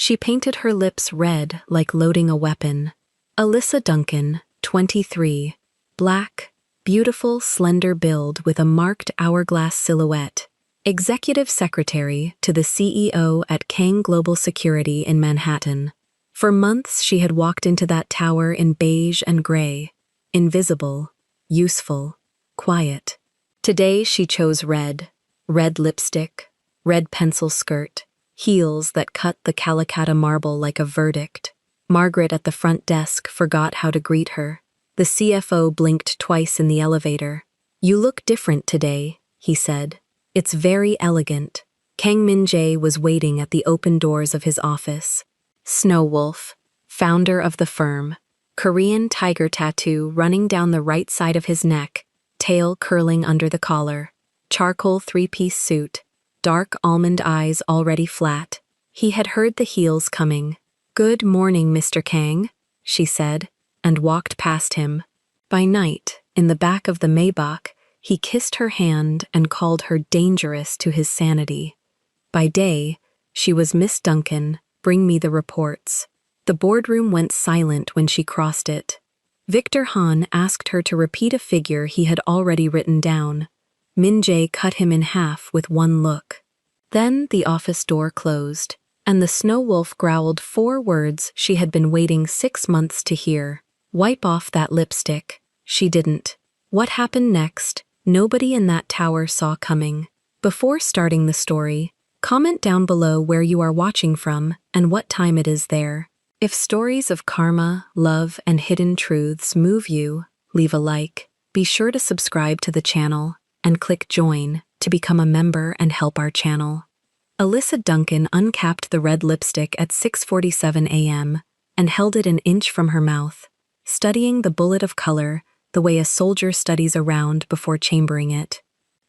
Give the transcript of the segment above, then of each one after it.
She painted her lips red like loading a weapon. Alyssa Duncan, 23. Black, beautiful, slender build with a marked hourglass silhouette. Executive Secretary to the CEO at Kang Global Security in Manhattan. For months she had walked into that tower in beige and gray. Invisible, useful, quiet. Today she chose red. Red lipstick, red pencil skirt, heels that cut the Calicut marble like a verdict. Margaret at the front desk forgot how to greet her. The CFO blinked twice in the elevator. "You look different today," he said. "It's very elegant." Kang Min-jae was waiting at the open doors of his office. Snow Wolf, founder of the firm. Korean tiger tattoo running down the right side of his neck, tail curling under the collar. Charcoal three-piece suit, dark almond eyes already flat. He had heard the heels coming. "Good morning, Mr. Kang," she said, and walked past him. By night, in the back of the Maybach, he kissed her hand and called her dangerous to his sanity. By day, she was Miss Duncan, bring me the reports. The boardroom went silent when she crossed it. Victor Han asked her to repeat a figure he had already written down. Min-jae cut him in half with one look. Then the office door closed, and the Snow Wolf growled 4 words she had been waiting 6 months to hear. "Wipe off that lipstick." She didn't. What happened next, nobody in that tower saw coming. Before starting the story, comment down below where you are watching from and what time it is there. If stories of karma, love, and hidden truths move you, leave a like. Be sure to subscribe to the channel and click join to become a member and help our channel. Alyssa Duncan uncapped the red lipstick at 6:47 a.m. and held it an inch from her mouth, studying the bullet of color the way a soldier studies a round before chambering it.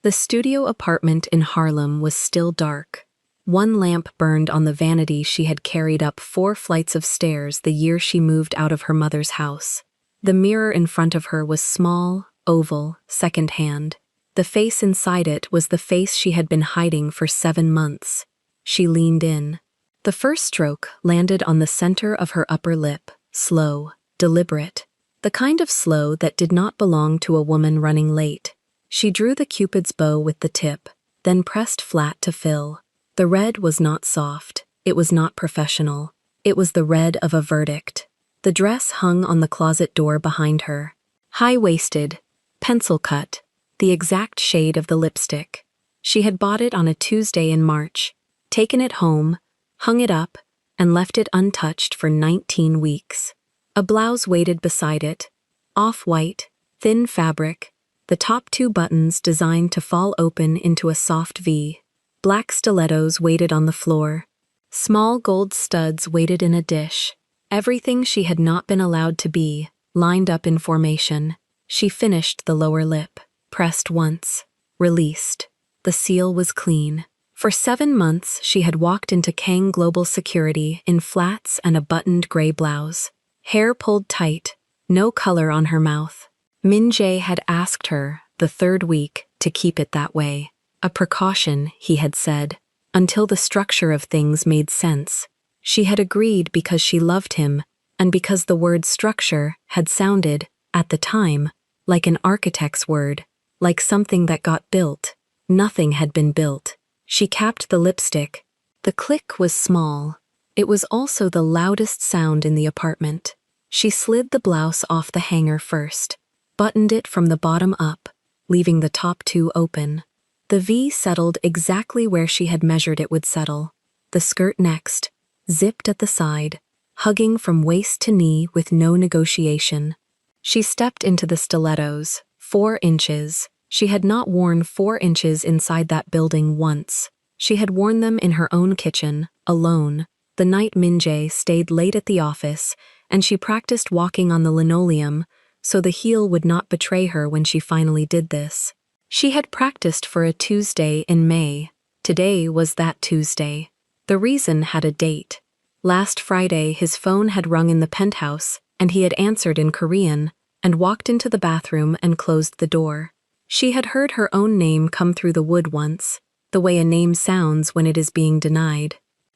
The studio apartment in Harlem was still dark. One lamp burned on the vanity she had carried up 4 flights of stairs the year she moved out of her mother's house. The mirror in front of her was small, oval, second-hand. The face inside it was the face she had been hiding for 7 months. She leaned in. The first stroke landed on the center of her upper lip, slow, deliberate, the kind of slow that did not belong to a woman running late. She drew the Cupid's bow with the tip, then pressed flat to fill. The red was not soft, it was not professional, it was the red of a verdict. The dress hung on the closet door behind her. High-waisted, pencil cut, the exact shade of the lipstick. She had bought it on a Tuesday in March, taken it home, hung it up, and left it untouched for 19 weeks. A blouse waited beside it, off-white, thin fabric, the top 2 buttons designed to fall open into a soft V. Black stilettos waited on the floor. Small gold studs waited in a dish. Everything she had not been allowed to be, lined up in formation. She finished the lower lip. Pressed once, released. The seal was clean. For 7 months, she had walked into Kang Global Security in flats and a buttoned gray blouse. Hair pulled tight, no color on her mouth. Min-jae had asked her, the 3rd week, to keep it that way. A precaution, he had said, until the structure of things made sense. She had agreed because she loved him, and because the word structure had sounded, at the time, like an architect's word. Like something that got built. Nothing had been built. She capped the lipstick. The click was small. It was also the loudest sound in the apartment. She slid the blouse off the hanger first, buttoned it from the bottom up, leaving the top 2 open. The V settled exactly where she had measured it would settle. The skirt next, zipped at the side, hugging from waist to knee with no negotiation. She stepped into the stilettos, 4 inches. She had not worn 4 inches inside that building once. She had worn them in her own kitchen, alone, the night Min-jae stayed late at the office, and she practiced walking on the linoleum so the heel would not betray her when she finally did this. She had practiced for a Tuesday in May. Today was that Tuesday. The reason had a date. Last Friday his phone had rung in the penthouse, and he had answered in Korean, and walked into the bathroom and closed the door. She had heard her own name come through the wood once, the way a name sounds when it is being denied.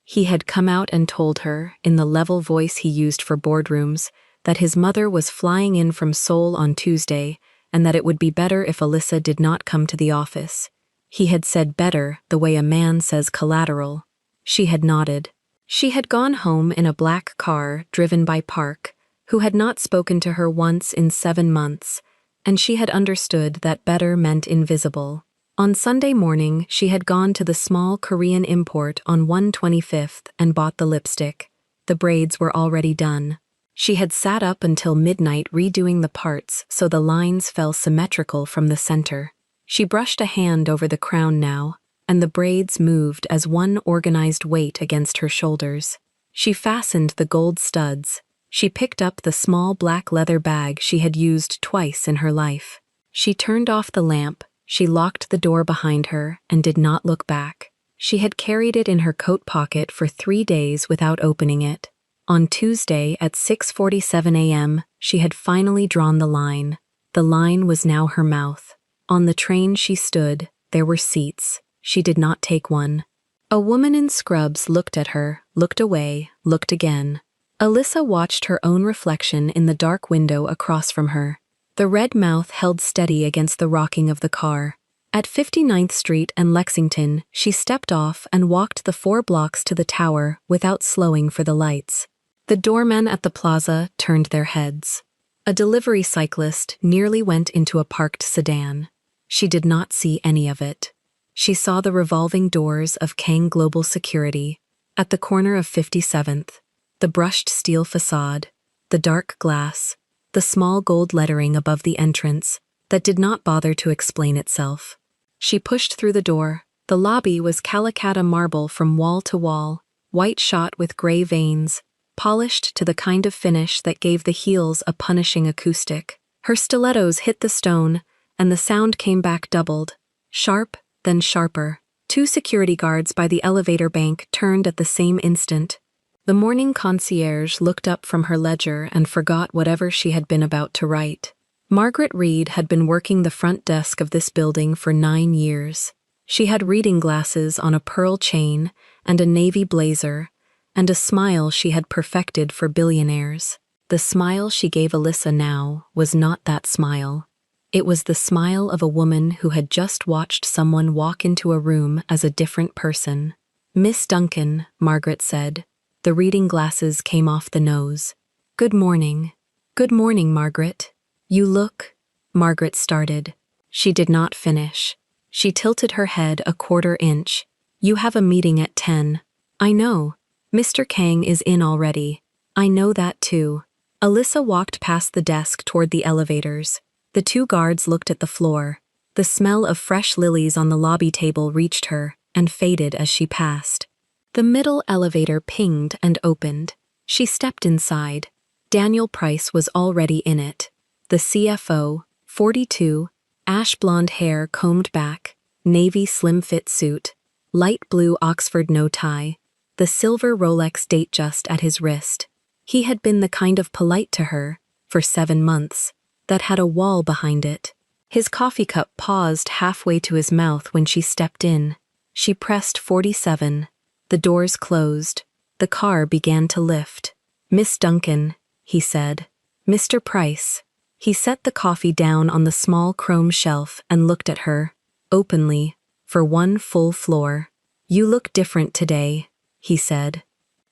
He had come out and told her, in the level voice he used for boardrooms, that his mother was flying in from Seoul on Tuesday and that it would be better if Alyssa did not come to the office. He had said better the way a man says collateral. She had nodded. She had gone home in a black car driven by Park, who had not spoken to her once in 7 months, and she had understood that better meant invisible. On Sunday morning, she had gone to the small Korean import on 125th and bought the lipstick. The braids were already done. She had sat up until midnight redoing the parts so the lines fell symmetrical from the center. She brushed a hand over the crown now, and the braids moved as one organized weight against her shoulders. She fastened the gold studs. She picked up the small black leather bag she had used twice in her life. She turned off the lamp, she locked the door behind her, and did not look back. She had carried it in her coat pocket for 3 days without opening it. On Tuesday at 6:47 a.m., she had finally drawn the line. The line was now her mouth. On the train she stood, there were seats. She did not take one. A woman in scrubs looked at her, looked away, looked again. Alyssa watched her own reflection in the dark window across from her. The red mouth held steady against the rocking of the car. At 59th Street and Lexington, she stepped off and walked the 4 blocks to the tower without slowing for the lights. The doormen at the plaza turned their heads. A delivery cyclist nearly went into a parked sedan. She did not see any of it. She saw the revolving doors of Kang Global Security, at the corner of 57th, the brushed steel facade, the dark glass, the small gold lettering above the entrance that did not bother to explain itself. She pushed through the door. The lobby was Calacatta marble from wall to wall, white shot with gray veins, polished to the kind of finish that gave the heels a punishing acoustic. Her stilettos hit the stone, and the sound came back doubled, sharp, then sharper. 2 security guards by the elevator bank turned at the same instant. The morning concierge looked up from her ledger and forgot whatever she had been about to write. Margaret Reed had been working the front desk of this building for 9 years. She had reading glasses on a pearl chain and a navy blazer, and a smile she had perfected for billionaires. The smile she gave Alyssa now was not that smile. It was the smile of a woman who had just watched someone walk into a room as a different person. "Miss Duncan," Margaret said. The reading glasses came off the nose. "Good morning." "Good morning, Margaret. You look—" Margaret started. She did not finish. She tilted her head a 1/4 inch. "You have a meeting at 10. I know. Mr. Kang is in already. I know that too." Alyssa walked past the desk toward the elevators. The 2 guards looked at the floor. The smell of fresh lilies on the lobby table reached her and faded as she passed. The middle elevator pinged and opened. She stepped inside. Daniel Price was already in it. The CFO, 42, ash blonde hair combed back, navy slim-fit suit, light blue Oxford no-tie, the silver Rolex date just at his wrist. He had been the kind of polite to her, for 7 months, that had a wall behind it. His coffee cup paused halfway to his mouth when she stepped in. She pressed 47. The doors closed. The car began to lift. "Miss Duncan," he said. "Mr. Price." He set the coffee down on the small chrome shelf and looked at her, openly, for 1 full floor. "You look different today," he said.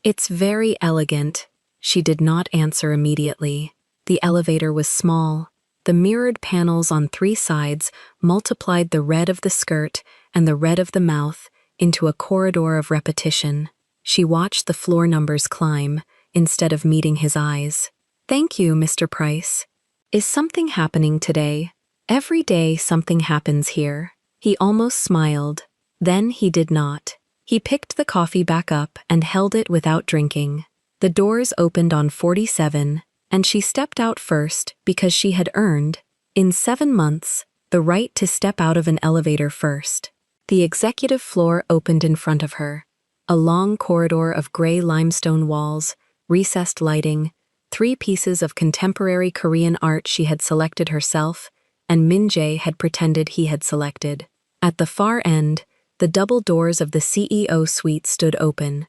"It's very elegant." She did not answer immediately. The elevator was small. The mirrored panels on 3 sides multiplied the red of the skirt and the red of the mouth into a corridor of repetition. She watched the floor numbers climb, instead of meeting his eyes. "Thank you, Mr. Price. Is something happening today?" "Every day something happens here." He almost smiled. Then he did not. He picked the coffee back up and held it without drinking. The doors opened on 47, and she stepped out first because she had earned, in 7 months, the right to step out of an elevator first. The executive floor opened in front of her. A long corridor of gray limestone walls, recessed lighting, 3 pieces of contemporary Korean art she had selected herself, and Min Jae had pretended he had selected. At the far end, the double doors of the CEO suite stood open.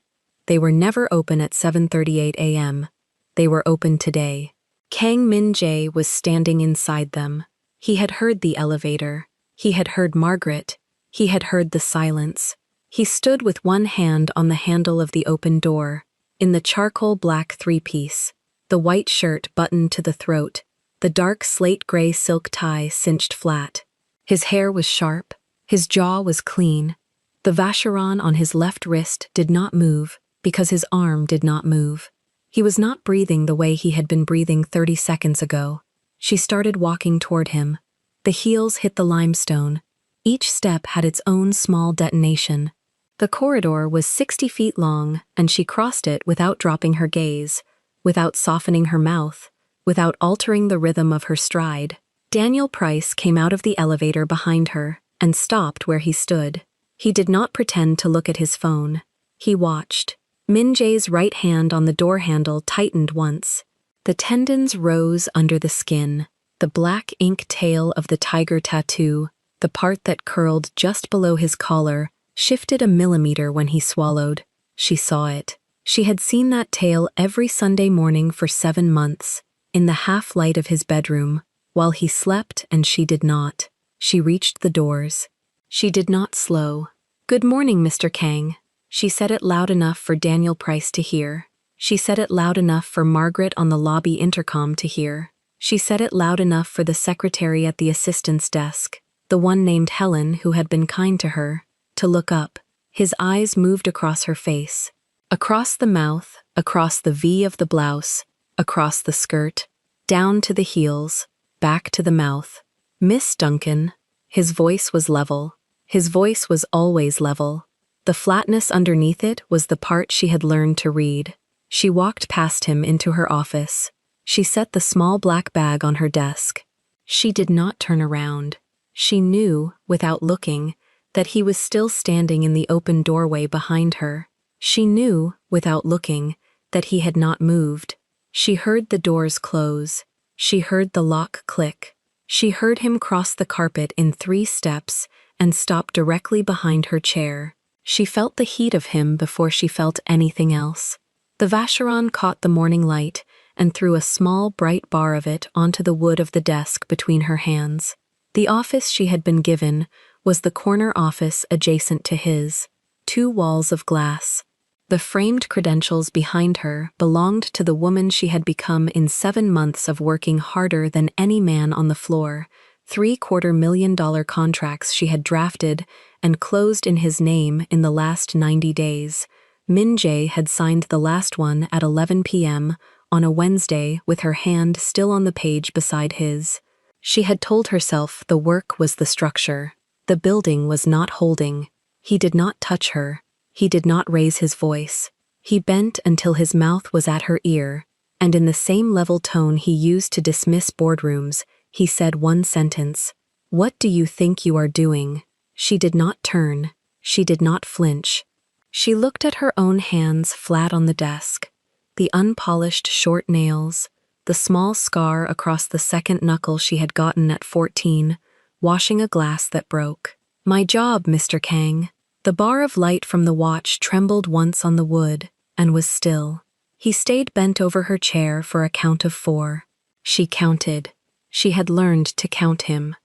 They were never open at 7:38 a.m. They were open today. Kang Min-jae was standing inside them. He had heard the elevator. He had heard Margaret. He had heard the silence. He stood with one hand on the handle of the open door, in the charcoal black three-piece, the white shirt buttoned to the throat, the dark slate-gray silk tie cinched flat. His hair was sharp. His jaw was clean. The vacheron on his left wrist did not move because his arm did not move. He was not breathing the way he had been breathing 30 seconds ago. She started walking toward him. The heels hit the limestone. Each step had its own small detonation. The corridor was 60 feet long, and she crossed it without dropping her gaze, without softening her mouth, without altering the rhythm of her stride. Daniel Price came out of the elevator behind her and stopped where he stood. He did not pretend to look at his phone. He watched. Min-jae's right hand on the door handle tightened once. The tendons rose under the skin. The black ink tail of the tiger tattoo, the part that curled just below his collar, shifted a millimeter when he swallowed. She saw it. She had seen that tail every Sunday morning for 7 months, in the half-light of his bedroom, while he slept and she did not. She reached the doors. She did not slow. "Good morning, Mr. Kang." She said it loud enough for Daniel Price to hear. She said it loud enough for Margaret on the lobby intercom to hear. She said it loud enough for the secretary at the assistant's desk, the one named Helen who had been kind to her, to look up. His eyes moved across her face, across the mouth, across the V of the blouse, across the skirt, down to the heels, back to the mouth. "Miss Duncan." His voice was level. His voice was always level. The flatness underneath it was the part she had learned to read. She walked past him into her office. She set the small black bag on her desk. She did not turn around. She knew, without looking, that he was still standing in the open doorway behind her. She knew, without looking, that he had not moved. She heard the doors close. She heard the lock click. She heard him cross the carpet in 3 steps and stop directly behind her chair. She felt the heat of him before she felt anything else. The vacheron caught the morning light and threw a small, bright bar of it onto the wood of the desk between her hands. The office she had been given was the corner office adjacent to his, 2 walls of glass. The framed credentials behind her belonged to the woman she had become in 7 months of working harder than any man on the floor, $750,000 contracts she had drafted and closed in his name in the last 90 days. Min-jae had signed the last one at 11 p.m. on a Wednesday with her hand still on the page beside his. She had told herself the work was the structure. The building was not holding. He did not touch her. He did not raise his voice. He bent until his mouth was at her ear, and in the same level tone he used to dismiss boardrooms, he said one sentence. "What do you think you are doing?" She did not turn. She did not flinch. She looked at her own hands flat on the desk, the unpolished short nails, the small scar across the second knuckle she had gotten at 14, washing a glass that broke. "My job, Mr. Kang." The bar of light from the watch trembled once on the wood and was still. He stayed bent over her chair for a count of 4. She counted. She had learned to count him.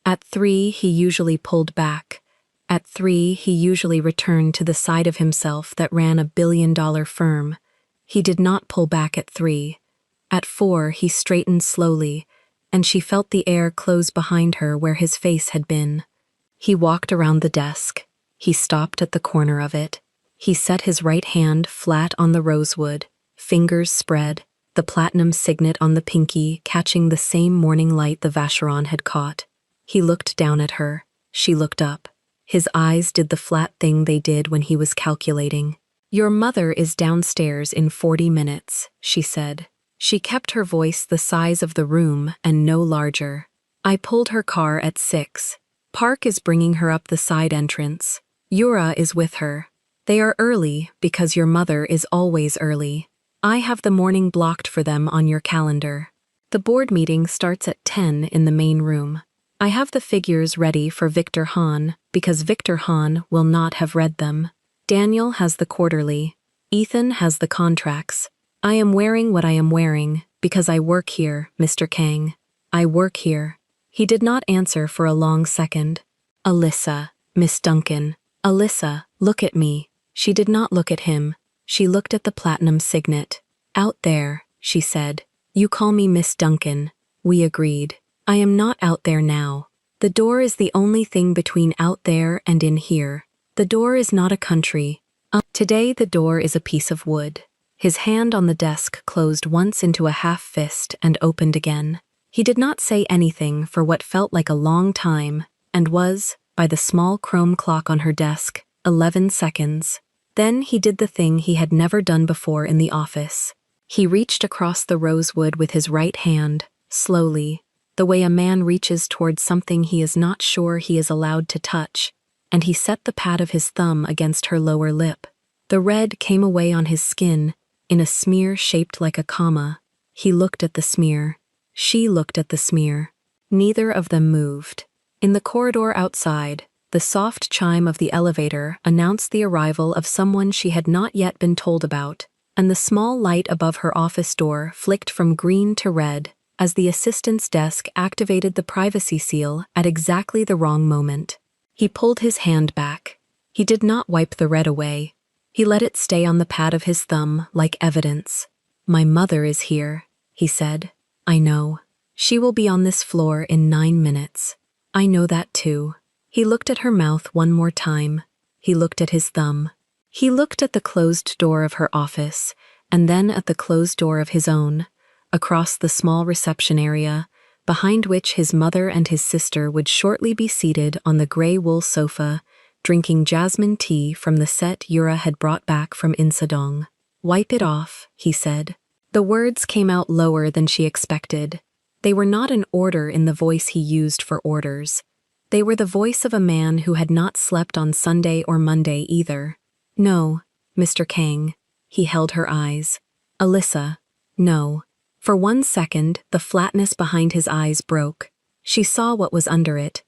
At 3, he usually pulled back. At 3, he usually returned to the side of himself that ran a billion-dollar firm. He did not pull back at 3. At 4, he straightened slowly, and she felt the air close behind her where his face had been. He walked around the desk. He stopped at the corner of it. He set his right hand flat on the rosewood, fingers spread, the platinum signet on the pinky catching the same morning light the vacheron had caught. He looked down at her. She looked up. His eyes did the flat thing they did when he was calculating. "Your mother is downstairs in 40 minutes, she said. She kept her voice the size of the room and no larger. "I pulled her car at 6. Park is bringing her up the side entrance. Yura is with her. They are early because your mother is always early. I have the morning blocked for them on your calendar. The board meeting starts at 10 in the main room. I have the figures ready for Victor Han because Victor Han will not have read them. Daniel has the quarterly. Ethan has the contracts. I am wearing what I am wearing because I work here, Mr. Kang. I work here. He did not answer for a long second. Alyssa, Miss Duncan. Alyssa, look at me. She did not look at him. She looked at the platinum signet. Out there, she said. You call me Miss Duncan. We agreed. I am not out there now. The door is the only thing between out there and in here. The door is not a country. Today the door is a piece of wood. His hand on the desk closed once into a half fist and opened again. He did not say anything for what felt like a long time, and was, by the small chrome clock on her desk, 11 seconds. Then he did the thing he had never done before in the office. He reached across the rosewood with his right hand, slowly, the way a man reaches towards something he is not sure he is allowed to touch, and he set the pad of his thumb against her lower lip. The red came away on his skin, in a smear shaped like a comma. He looked at the smear. She looked at the smear. Neither of them moved. In the corridor outside, the soft chime of the elevator announced the arrival of someone she had not yet been told about, and the small light above her office door flicked from green to red as the assistant's desk activated the privacy seal at exactly the wrong moment. He pulled his hand back. He did not wipe the red away. He let it stay on the pad of his thumb like evidence. My mother is here, he said. I know. She will be on this floor in 9 minutes. I know that too. He looked at her mouth one more time. He looked at his thumb. He looked at the closed door of her office, and then at the closed door of his own, across the small reception area, behind which his mother and his sister would shortly be seated on the gray wool sofa, drinking jasmine tea from the set Yura had brought back from Insadong. Wipe it off, he said. The words came out lower than she expected. They were not an order in the voice he used for orders. They were the voice of a man who had not slept on Sunday or Monday either. No, Mr. Kang. He held her eyes. Alyssa. No. For 1 second, the flatness behind his eyes broke. She saw what was under it.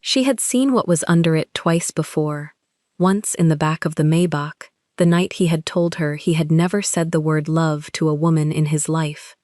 She had seen what was under it twice before. Once in the back of the Maybach, the night he had told her he had never said the word love to a woman in his life.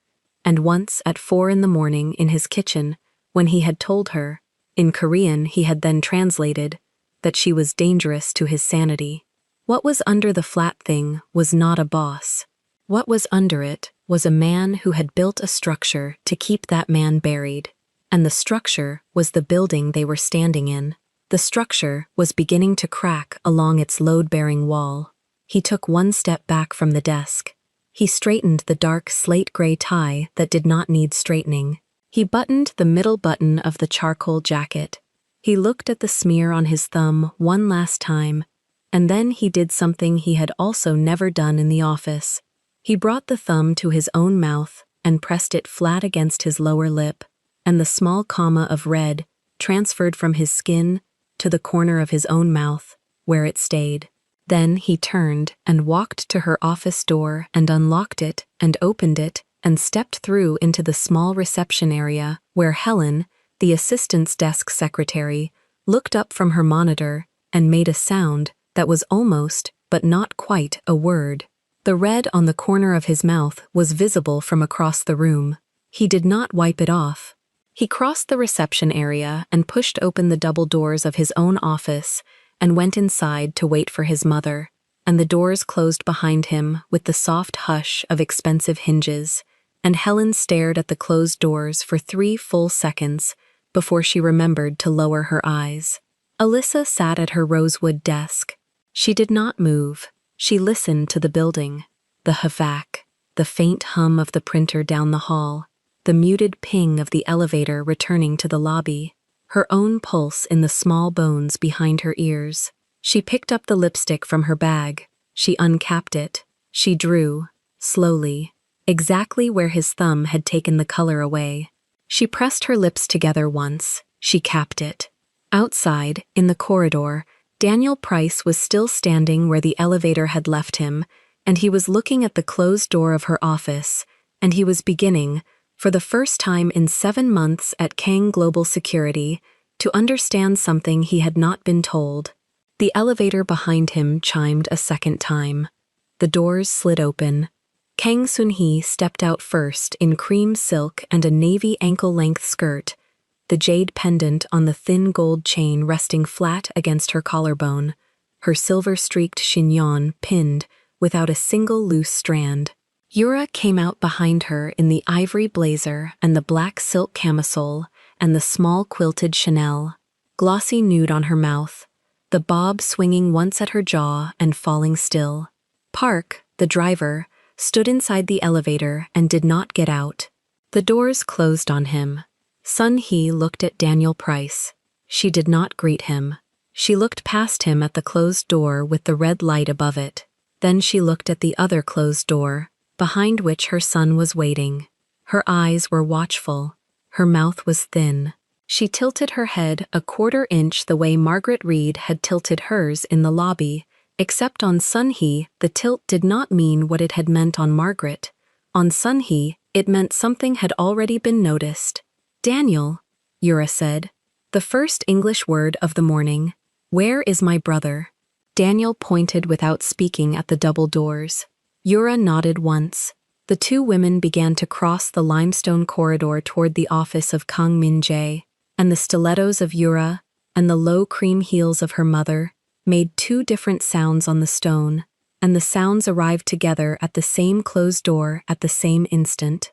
And once at 4 in the morning in his kitchen, when he had told her, in Korean he had then translated, that she was dangerous to his sanity. What was under the flat thing was not a boss. What was under it was a man who had built a structure to keep that man buried. And the structure was the building they were standing in. The structure was beginning to crack along its load-bearing wall. He took 1 step back from the desk. He straightened the dark slate-gray tie that did not need straightening. He buttoned the middle button of the charcoal jacket. He looked at the smear on his thumb one last time, and then he did something he had also never done in the office. He brought the thumb to his own mouth and pressed it flat against his lower lip, and the small comma of red transferred from his skin to the corner of his own mouth, where it stayed. Then he turned and walked to her office door and unlocked it and opened it and stepped through into the small reception area where Helen, the assistant's desk secretary, looked up from her monitor and made a sound that was almost, but not quite, a word. The red on the corner of his mouth was visible from across the room. He did not wipe it off. He crossed the reception area and pushed open the double doors of his own office and went inside to wait for his mother, and the doors closed behind him with the soft hush of expensive hinges, and Helen stared at the closed doors for 3 full seconds before she remembered to lower her eyes. Alyssa sat at her rosewood desk. She did not move. She listened to the building, the havac, the faint hum of the printer down the hall, the muted ping of the elevator returning to the lobby, her own pulse in the small bones behind her ears. She picked up the lipstick from her bag. She uncapped it. She drew, slowly, exactly where his thumb had taken the color away. She pressed her lips together once. She capped it. Outside, in the corridor, Daniel Price was still standing where the elevator had left him, and he was looking at the closed door of her office, and he was beginning, for the first time in 7 months at Kang Global Security, to understand something he had not been told. The elevator behind him chimed a second time. The doors slid open. Kang Sun-hee stepped out first in cream silk and a navy ankle-length skirt, the jade pendant on the thin gold chain resting flat against her collarbone, her silver-streaked chignon pinned without a single loose strand. Yura came out behind her in the ivory blazer and the black silk camisole and the small quilted Chanel, glossy nude on her mouth, the bob swinging once at her jaw and falling still. Park, the driver, stood inside the elevator and did not get out. The doors closed on him. Sun-hee looked at Daniel Price. She did not greet him. She looked past him at the closed door with the red light above it. Then she looked at the other closed door, behind which her son was waiting. Her eyes were watchful. Her mouth was thin. She tilted her head a quarter-inch the way Margaret Reed had tilted hers in the lobby, except on Sun-hee the tilt did not mean what it had meant on Margaret. On Sun-hee, it meant something had already been noticed. "Daniel," Yura said, the first English word of the morning. "Where is my brother?" Daniel pointed without speaking at the double doors. Yura nodded once. The two women began to cross the limestone corridor toward the office of Kang Min-jae, and the stilettos of Yura and the low cream heels of her mother made two different sounds on the stone, and the sounds arrived together at the same closed door at the same instant.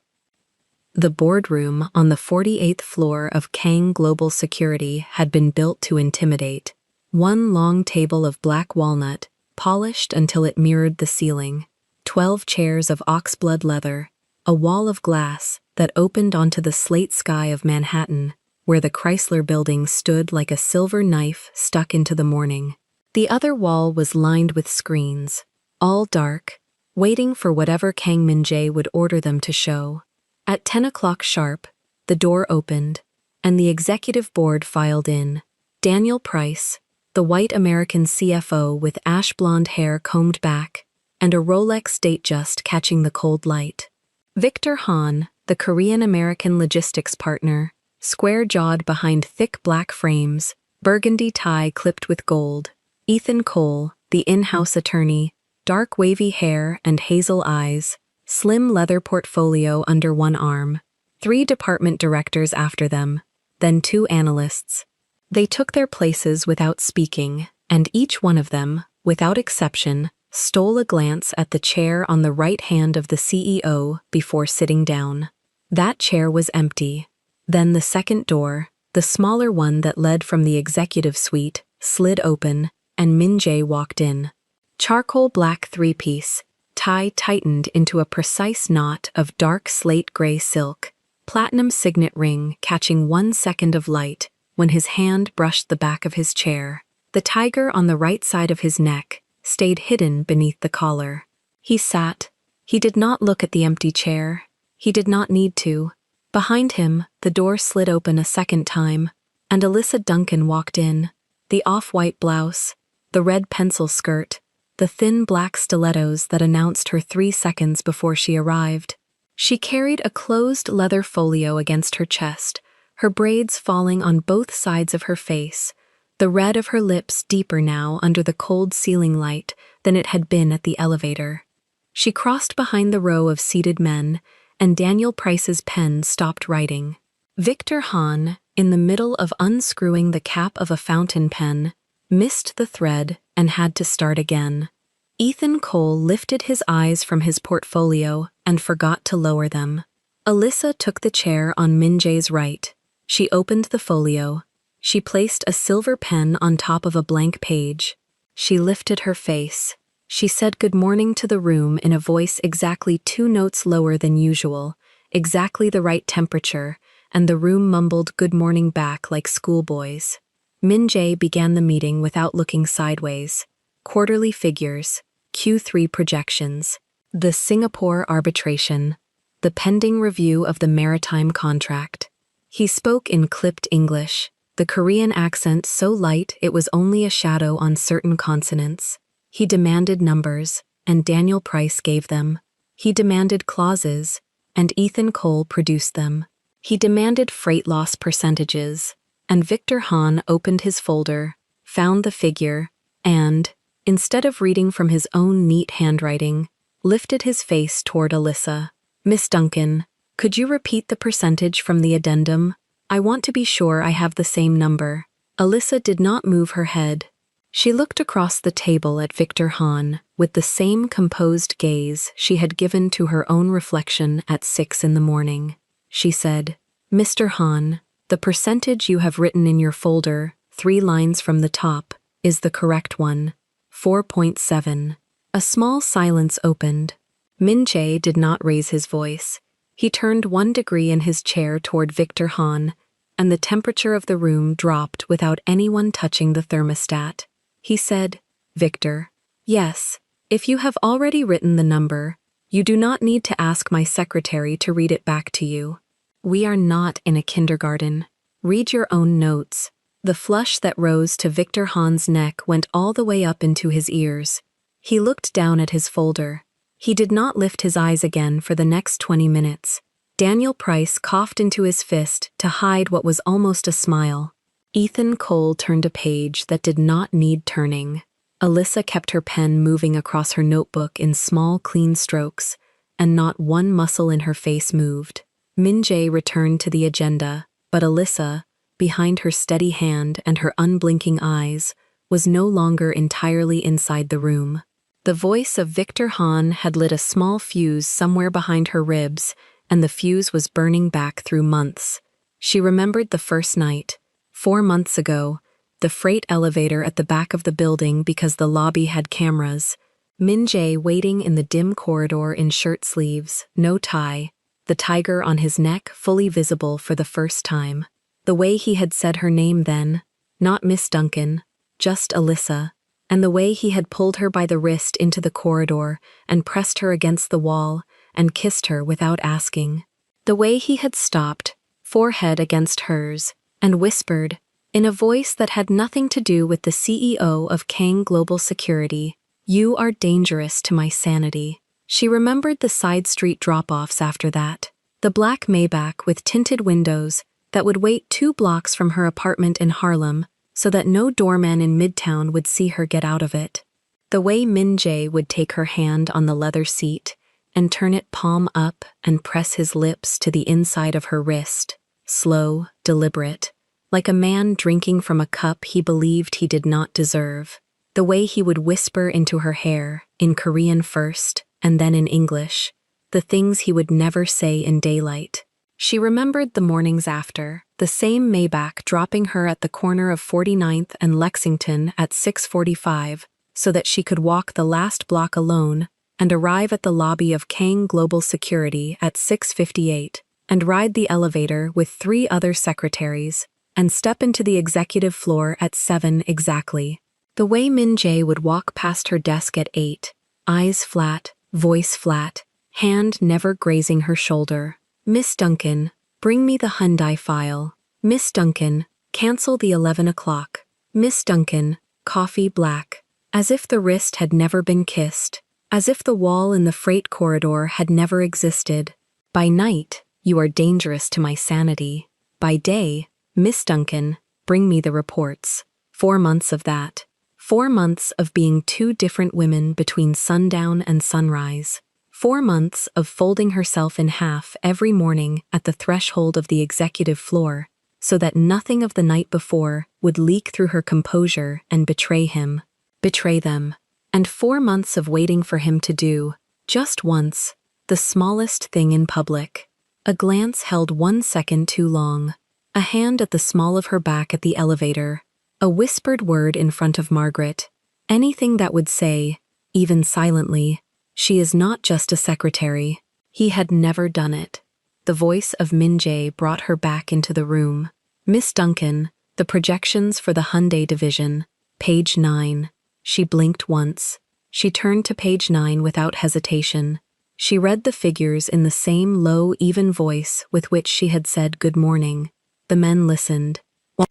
The boardroom on the 48th floor of Kang Global Security had been built to intimidate. One long table of black walnut, polished until it mirrored the ceiling, 12 chairs of oxblood leather, a wall of glass that opened onto the slate sky of Manhattan, where the Chrysler Building stood like a silver knife stuck into the morning. The other wall was lined with screens, all dark, waiting for whatever Kang Min-jae would order them to show. At 10 o'clock sharp, the door opened, and the executive board filed in. Daniel Price, the white American CFO with ash blonde hair combed back, and a Rolex date just catching the cold light. Victor Han, the Korean-American logistics partner, square-jawed behind thick black frames, burgundy tie clipped with gold. Ethan Cole, the in-house attorney, dark wavy hair and hazel eyes, slim leather portfolio under one arm, 3 department directors after them, then 2 analysts. They took their places without speaking, and each one of them, without exception, stole a glance at the chair on the right hand of the CEO before sitting down. That chair was empty. Then the second door, the smaller one that led from the executive suite, slid open, and Min-jae walked in. Charcoal black three-piece, tie tightened into a precise knot of dark slate gray silk, platinum signet ring catching 1 second of light when his hand brushed the back of his chair. The tiger on the right side of his neck stayed hidden beneath the collar. He sat. He did not look at the empty chair. He did not need to. Behind him, the door slid open a second time, and Alyssa Duncan walked in. The off-white blouse, the red pencil skirt, the thin black stilettos that announced her 3 seconds before she arrived. She carried a closed leather folio against her chest, her braids falling on both sides of her face, the red of her lips deeper now under the cold ceiling light than it had been at the elevator. She crossed behind the row of seated men, and Daniel Price's pen stopped writing. Victor Han, in the middle of unscrewing the cap of a fountain pen, missed the thread and had to start again. Ethan Cole lifted his eyes from his portfolio and forgot to lower them. Alyssa took the chair on Min-jae's right. She opened the folio. She placed a silver pen on top of a blank page. She lifted her face. She said good morning to the room in a voice exactly 2 notes lower than usual, exactly the right temperature, and the room mumbled good morning back like schoolboys. Min-jae began the meeting without looking sideways. Quarterly figures, Q3 projections, the Singapore arbitration, the pending review of the maritime contract. He spoke in clipped English, the Korean accent so light it was only a shadow on certain consonants. He demanded numbers, and Daniel Price gave them. He demanded clauses, and Ethan Cole produced them. He demanded freight loss percentages, and Victor Han opened his folder, found the figure, and, instead of reading from his own neat handwriting, lifted his face toward Alyssa. "Miss Duncan, could you repeat the percentage from the addendum? I want to be sure I have the same number." Alyssa did not move her head. She looked across the table at Victor Hahn with the same composed gaze she had given to her own reflection at 6 in the morning. She said, "Mr. Hahn, the percentage you have written in your folder, 3 lines from the top, is the correct one, 4.7. A small silence opened. Min-jae did not raise his voice. He turned 1 degree in his chair toward Victor Hahn, and the temperature of the room dropped without anyone touching the thermostat. He said, "Victor, yes, if you have already written the number, you do not need to ask my secretary to read it back to you. We are not in a kindergarten. Read your own notes." The flush that rose to Victor Hahn's neck went all the way up into his ears. He looked down at his folder. He did not lift his eyes again for the next 20 minutes. Daniel Price coughed into his fist to hide what was almost a smile. Ethan Cole turned a page that did not need turning. Alyssa kept her pen moving across her notebook in small, clean strokes, and not one muscle in her face moved. Min-jae returned to the agenda, but Alyssa, behind her steady hand and her unblinking eyes, was no longer entirely inside the room. The voice of Victor Hahn had lit a small fuse somewhere behind her ribs, and the fuse was burning back through months. She remembered the first night, 4 months ago, the freight elevator at the back of the building because the lobby had cameras, Min-jae waiting in the dim corridor in shirt sleeves, no tie, the tiger on his neck fully visible for the first time. The way he had said her name then, not Miss Duncan, just Alyssa, and the way he had pulled her by the wrist into the corridor and pressed her against the wall and kissed her without asking. The way he had stopped, forehead against hers, and whispered, in a voice that had nothing to do with the CEO of Kang Global Security, "You are dangerous to my sanity." She remembered the side street drop-offs after that. The black Maybach with tinted windows that would wait 2 blocks from her apartment in Harlem so that no doorman in Midtown would see her get out of it. The way Min-jae would take her hand on the leather seat and turn it palm up and press his lips to the inside of her wrist, slow, deliberate, like a man drinking from a cup he believed he did not deserve. The way he would whisper into her hair, in Korean first, and then in English, the things he would never say in daylight. She remembered the mornings after, the same Maybach dropping her at the corner of 49th and Lexington at 6:45, so that she could walk the last block alone and arrive at the lobby of Kang Global Security at 6:58, and ride the elevator with 3 other secretaries, and step into the executive floor at 7 exactly. The way Min-jae would walk past her desk at 8, eyes flat, voice flat, hand never grazing her shoulder. "Miss Duncan, bring me the Hyundai file. Miss Duncan, cancel the 11 o'clock. Miss Duncan, coffee black." As if the wrist had never been kissed, as if the wall in the freight corridor had never existed. By night, "You are dangerous to my sanity." By day, "Miss Duncan, bring me the reports." 4 months of that. 4 months of being 2 different women between sundown and sunrise. 4 months of folding herself in half every morning at the threshold of the executive floor, so that nothing of the night before would leak through her composure and betray him. Betray them. And 4 months of waiting for him to do, just once, the smallest thing in public. A glance held 1 second too long. A hand at the small of her back at the elevator. A whispered word in front of Margaret. Anything that would say, even silently, "She is not just a secretary." He had never done it. The voice of Min-jae brought her back into the room. "Miss Duncan, the projections for the Hyundai division, page 9. She blinked once. She turned to page 9 without hesitation. She read the figures in the same low, even voice with which she had said good morning. The men listened.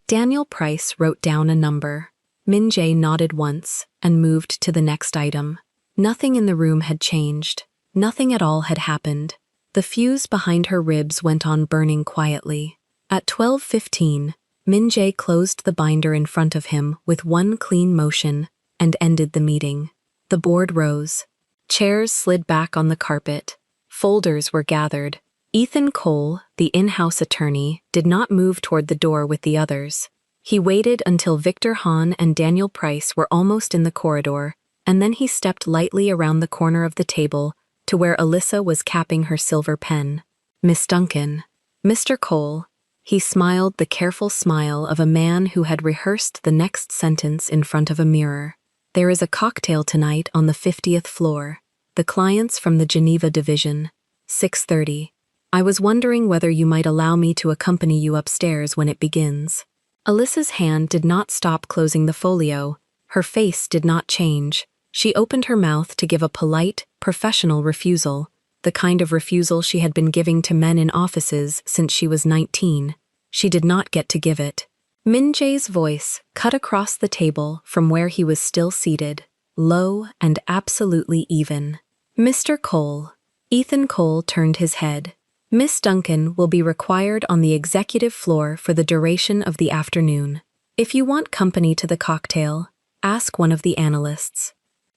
Daniel Price wrote down a number. Min-jae nodded once and moved to the next item. Nothing in the room had changed. Nothing at all had happened. The fuse behind her ribs went on burning quietly. At 12:15, Min-jae closed the binder in front of him with one clean motion and ended the meeting. The board rose. Chairs slid back on the carpet. Folders were gathered. Ethan Cole, the in-house attorney, did not move toward the door with the others. He waited until Victor Hahn and Daniel Price were almost in the corridor, and then he stepped lightly around the corner of the table to where Alyssa was capping her silver pen. "Miss Duncan." "Mr. Cole." He smiled the careful smile of a man who had rehearsed the next sentence in front of a mirror. "There is a cocktail tonight on the 50th floor. The clients from the Geneva division. 6:30. I was wondering whether you might allow me to accompany you upstairs when it begins." Alyssa's hand did not stop closing the folio. Her face did not change. She opened her mouth to give a polite, professional refusal, the kind of refusal she had been giving to men in offices since she was 19. She did not get to give it. Min Jae's voice cut across the table from where he was still seated, low and absolutely even. "Mr. Cole." Ethan Cole turned his head. "Miss Duncan will be required on the executive floor for the duration of the afternoon. If you want company to the cocktail, ask one of the analysts."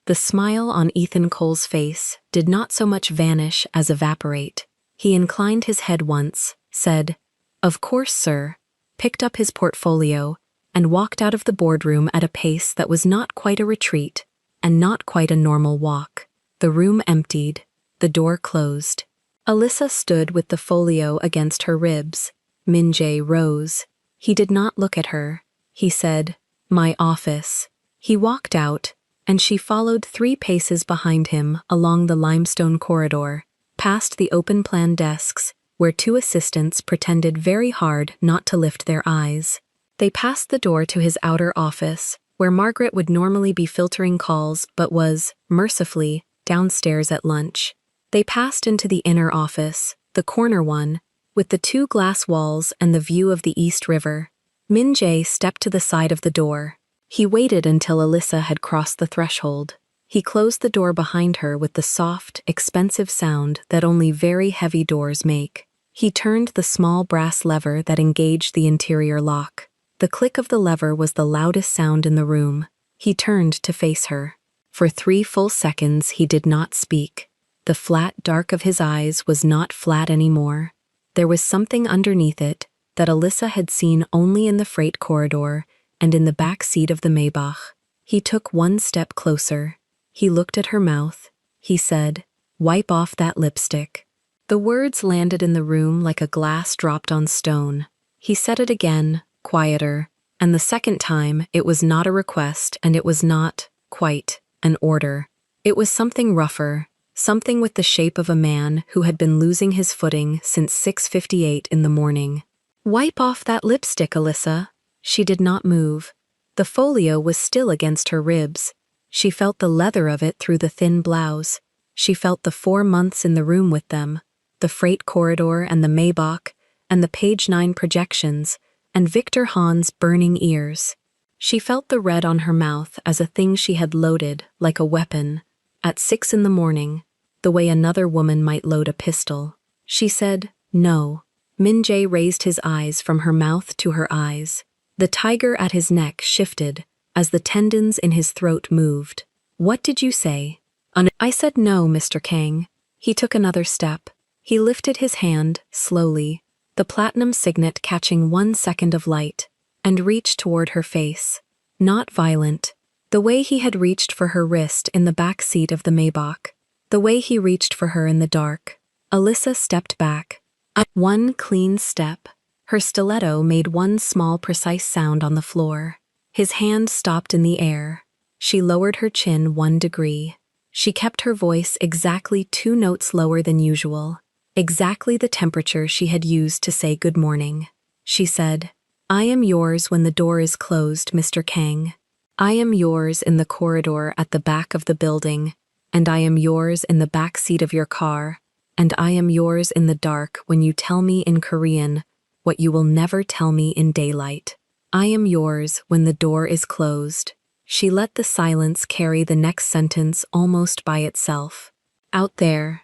The smile on Ethan Cole's face did not so much vanish as evaporate. He inclined his head once, said, "Of course, sir," picked up his portfolio, and walked out of the boardroom at a pace that was not quite a retreat and not quite a normal walk. The room emptied. The door closed. Alyssa stood with the folio against her ribs. Min Jae rose. He did not look at her. He said, "My office." He walked out, and she followed 3 paces behind him along the limestone corridor, past the open-plan desks, where 2 assistants pretended very hard not to lift their eyes. They passed the door to his outer office, where Margaret would normally be filtering calls but was, mercifully, downstairs at lunch. They passed into the inner office, the corner one, with the 2 glass walls and the view of the East River. Min Jae stepped to the side of the door. He waited until Alyssa had crossed the threshold. He closed the door behind her with the soft, expensive sound that only very heavy doors make. He turned the small brass lever that engaged the interior lock. The click of the lever was the loudest sound in the room. He turned to face her. For 3 full seconds he did not speak. The flat dark of his eyes was not flat anymore. There was something underneath it that Alyssa had seen only in the freight corridor and in the back seat of the Maybach. He took 1 step closer. He looked at her mouth. He said, "Wipe off that lipstick." The words landed in the room like a glass dropped on stone. He said it again, quieter, and the second time it was not a request and it was not, quite, an order. It was something rougher, something with the shape of a man who had been losing his footing since 6:58 in the morning. "Wipe off that lipstick, Alyssa." She did not move. The folio was still against her ribs. She felt the leather of it through the thin blouse. She felt the 4 months in the room with them, the freight corridor and the Maybach, and the page 9 projections, and Victor Hahn's burning ears. She felt the red on her mouth as a thing she had loaded, like a weapon, at 6 in the morning, the way another woman might load a pistol. She said, "No." Min Jae raised his eyes from her mouth to her eyes. The tiger at his neck shifted as the tendons in his throat moved. "What did you say?" "I said no, Mr. Kang." He took another step. He lifted his hand, slowly, the platinum signet catching 1 second of light, and reached toward her face. Not violent. The way he had reached for her wrist in the back seat of the Maybach. The way he reached for her in the dark. Alyssa stepped back. 1 clean step. Her stiletto made 1 small precise sound on the floor. His hand stopped in the air. She lowered her chin 1 degree. She kept her voice exactly 2 notes lower than usual, exactly the temperature she had used to say good morning. She said, "I am yours when the door is closed, Mr. Kang. I am yours in the corridor at the back of the building, and I am yours in the back seat of your car, and I am yours in the dark when you tell me in Korean what you will never tell me in daylight. I am yours when the door is closed." She let the silence carry the next sentence almost by itself. Out there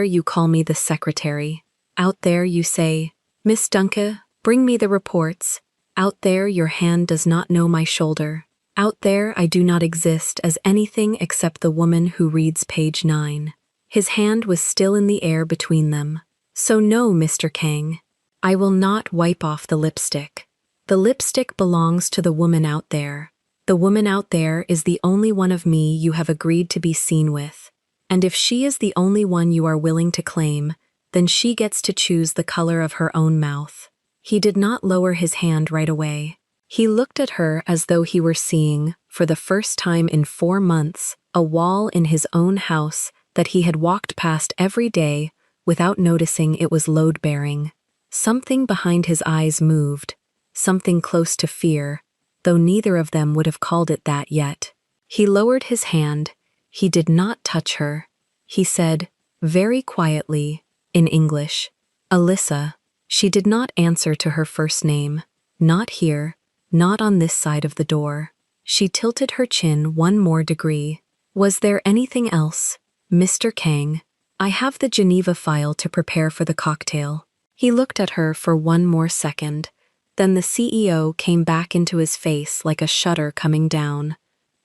you call me the secretary. Out there you say, "Miss Duncan, bring me the reports." Out there your hand does not know my shoulder. Out there, I do not exist as anything except the woman who reads page 9. His hand was still in the air between them. So no, Mr. Kang. I will not wipe off the lipstick. The lipstick belongs to the woman out there. The woman out there is the only one of me you have agreed to be seen with. And if she is the only one you are willing to claim, then she gets to choose the color of her own mouth. He did not lower his hand right away. He looked at her as though he were seeing, for the first time in 4 months, a wall in his own house that he had walked past every day without noticing it was load-bearing. Something behind his eyes moved, something close to fear, though neither of them would have called it that yet. He lowered his hand. He did not touch her. He said, very quietly, in English, Alyssa. She did not answer to her first name. Not here. Not on this side of the door. She tilted her chin 1 more degree. Was there anything else? Mr. Kang, I have the Geneva file to prepare for the cocktail. He looked at her for 1 more second. Then the CEO came back into his face like a shutter coming down.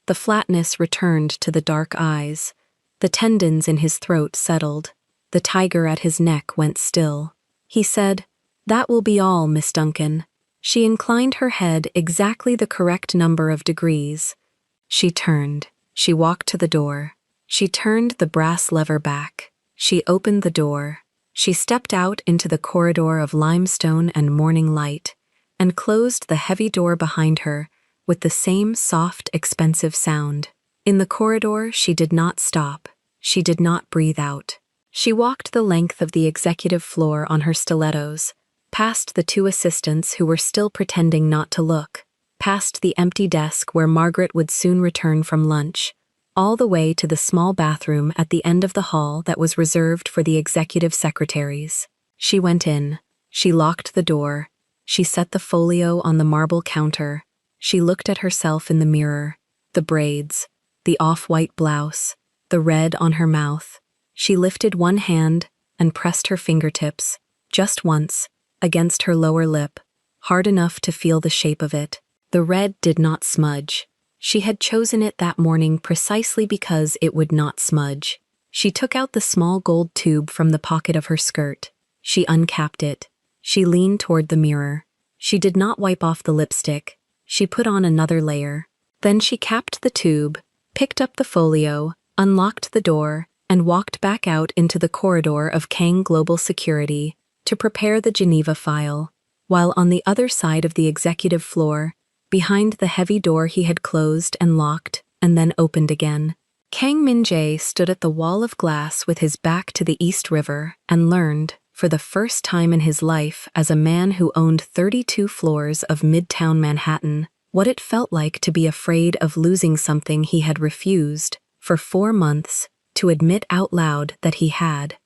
The flatness returned to the dark eyes. The tendons in his throat settled. The tiger at his neck went still. He said, "That will be all, Miss Duncan." She inclined her head exactly the correct number of degrees. She turned. She walked to the door. She turned the brass lever back. She opened the door. She stepped out into the corridor of limestone and morning light, and closed the heavy door behind her with the same soft, expensive sound. In the corridor, she did not stop. She did not breathe out. She walked the length of the executive floor on her stilettos, past the 2 assistants who were still pretending not to look, past the empty desk where Margaret would soon return from lunch, all the way to the small bathroom at the end of the hall that was reserved for the executive secretaries. She went in. She locked the door. She set the folio on the marble counter. She looked at herself in the mirror, the braids, the off-white blouse, the red on her mouth. She lifted 1 hand and pressed her fingertips, just once, against her lower lip, hard enough to feel the shape of it. The red did not smudge. She had chosen it that morning precisely because it would not smudge. She took out the small gold tube from the pocket of her skirt. She uncapped it. She leaned toward the mirror. She did not wipe off the lipstick. She put on another layer. Then she capped the tube, picked up the folio, unlocked the door, and walked back out into the corridor of Kang Global Security to prepare the Geneva file, while on the other side of the executive floor, behind the heavy door he had closed and locked and then opened again, Kang Min-jae stood at the wall of glass with his back to the East River and learned, for the first time in his life as a man who owned 32 floors of Midtown Manhattan, what it felt like to be afraid of losing something he had refused, for 4 months, to admit out loud that he had.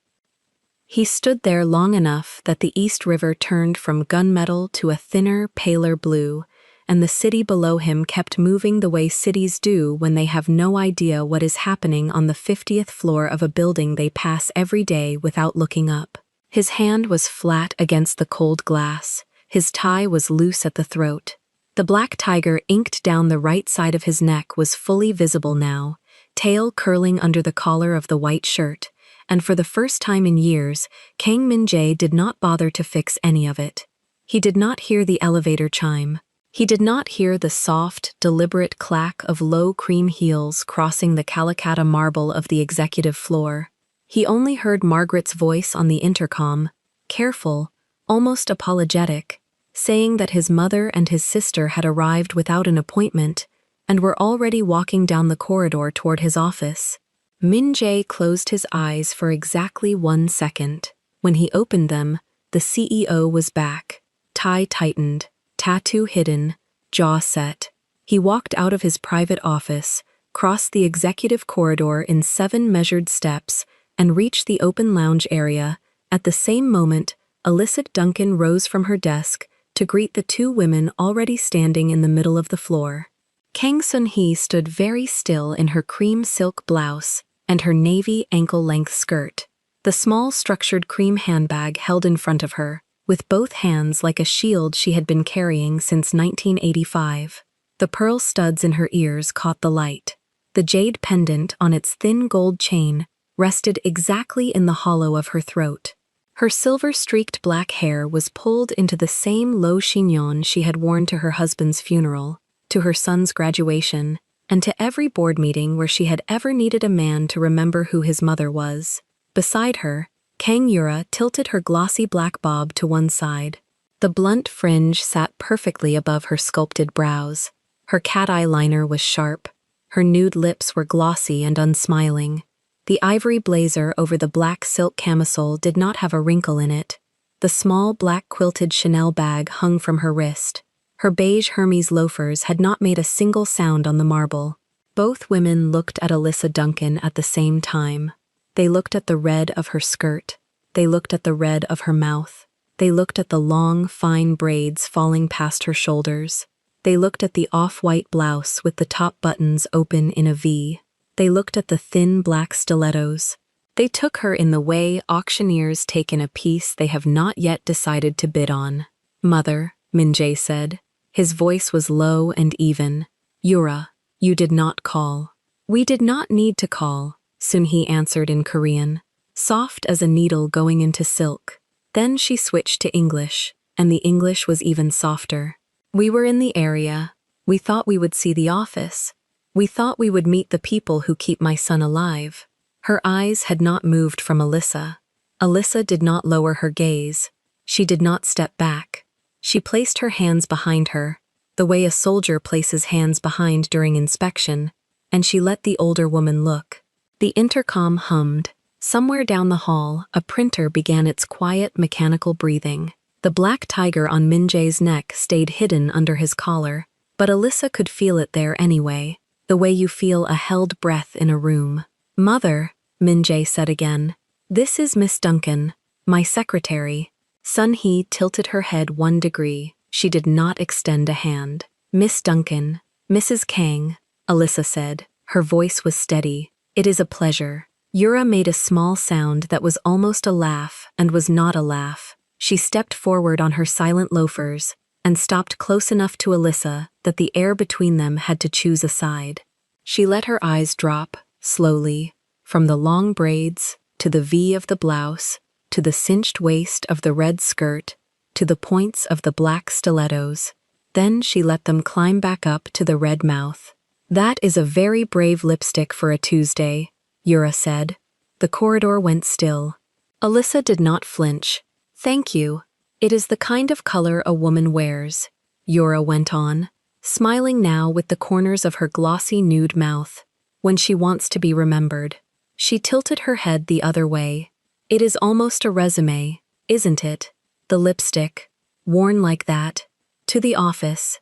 He stood there long enough that the East River turned from gunmetal to a thinner, paler blue, and the city below him kept moving the way cities do when they have no idea what is happening on the 50th floor of a building they pass every day without looking up. His hand was flat against the cold glass. His tie was loose at the throat. The black tiger inked down the right side of his neck was fully visible now, tail curling under the collar of the white shirt, and for the first time in years, Kang Min-jae did not bother to fix any of it. He did not hear the elevator chime. He did not hear the soft, deliberate clack of low cream heels crossing the Calacatta marble of the executive floor. He only heard Margaret's voice on the intercom, careful, almost apologetic, saying that his mother and his sister had arrived without an appointment and were already walking down the corridor toward his office. Min-jae closed his eyes for exactly 1 second. When he opened them, the CEO was back, tie tightened, tattoo hidden, jaw set. He walked out of his private office, crossed the executive corridor in 7 measured steps, and reached the open lounge area. At the same moment, Alyssa Duncan rose from her desk to greet the 2 women already standing in the middle of the floor. Kang Sun-hee stood very still in her cream silk blouse and her navy ankle-length skirt, the small structured cream handbag held in front of her, with both hands like a shield she had been carrying since 1985. The pearl studs in her ears caught the light. The jade pendant on its thin gold chain rested exactly in the hollow of her throat. Her silver-streaked black hair was pulled into the same low chignon she had worn to her husband's funeral, to her son's graduation, and to every board meeting where she had ever needed a man to remember who his mother was. Beside her, Kang Yura tilted her glossy black bob to one side. The blunt fringe sat perfectly above her sculpted brows. Her cat-eye liner was sharp. Her nude lips were glossy and unsmiling. The ivory blazer over the black silk camisole did not have a wrinkle in it. The small black quilted Chanel bag hung from her wrist. Her beige Hermes loafers had not made a single sound on the marble. Both women looked at Alyssa Duncan at the same time. They looked at the red of her skirt. They looked at the red of her mouth. They looked at the long, fine braids falling past her shoulders. They looked at the off-white blouse with the top buttons open in a V. They looked at the thin black stilettos. They took her in the way auctioneers take in a piece they have not yet decided to bid on. "Mother," Min-jae said. His voice was low and even. "Yura, you did not call." "We did not need to call," Sun-hee answered in Korean, soft as a needle going into silk. Then she switched to English, and the English was even softer. "We were in the area. We thought we would see the office. We thought we would meet the people who keep my son alive." Her eyes had not moved from Alyssa. Alyssa did not lower her gaze. She did not step back. She placed her hands behind her, the way a soldier places hands behind during inspection, and she let the older woman look. The intercom hummed. Somewhere down the hall, a printer began its quiet, mechanical breathing. The black tiger on Min-jae's neck stayed hidden under his collar, but Alyssa could feel it there anyway, the way you feel a held breath in a room. "Mother," Min-jae said again, "this is Miss Duncan, my secretary." Sun-hee tilted her head 1 degree. She did not extend a hand. "Miss Duncan, Mrs. Kang," Alyssa said. Her voice was steady. "It is a pleasure." Yura made a small sound that was almost a laugh and was not a laugh. She stepped forward on her silent loafers and stopped close enough to Alyssa that the air between them had to choose a side. She let her eyes drop, slowly, from the long braids, to the V of the blouse, to the cinched waist of the red skirt, to the points of the black stilettos. Then she let them climb back up to the red mouth. "That is a very brave lipstick for a Tuesday," Yura said. The corridor went still. Alyssa did not flinch. "Thank you. It is the kind of color a woman wears," Yura went on, smiling now with the corners of her glossy nude mouth, "when she wants to be remembered." She tilted her head the other way. "It is almost a resume, isn't it? The lipstick, worn like that, to the office."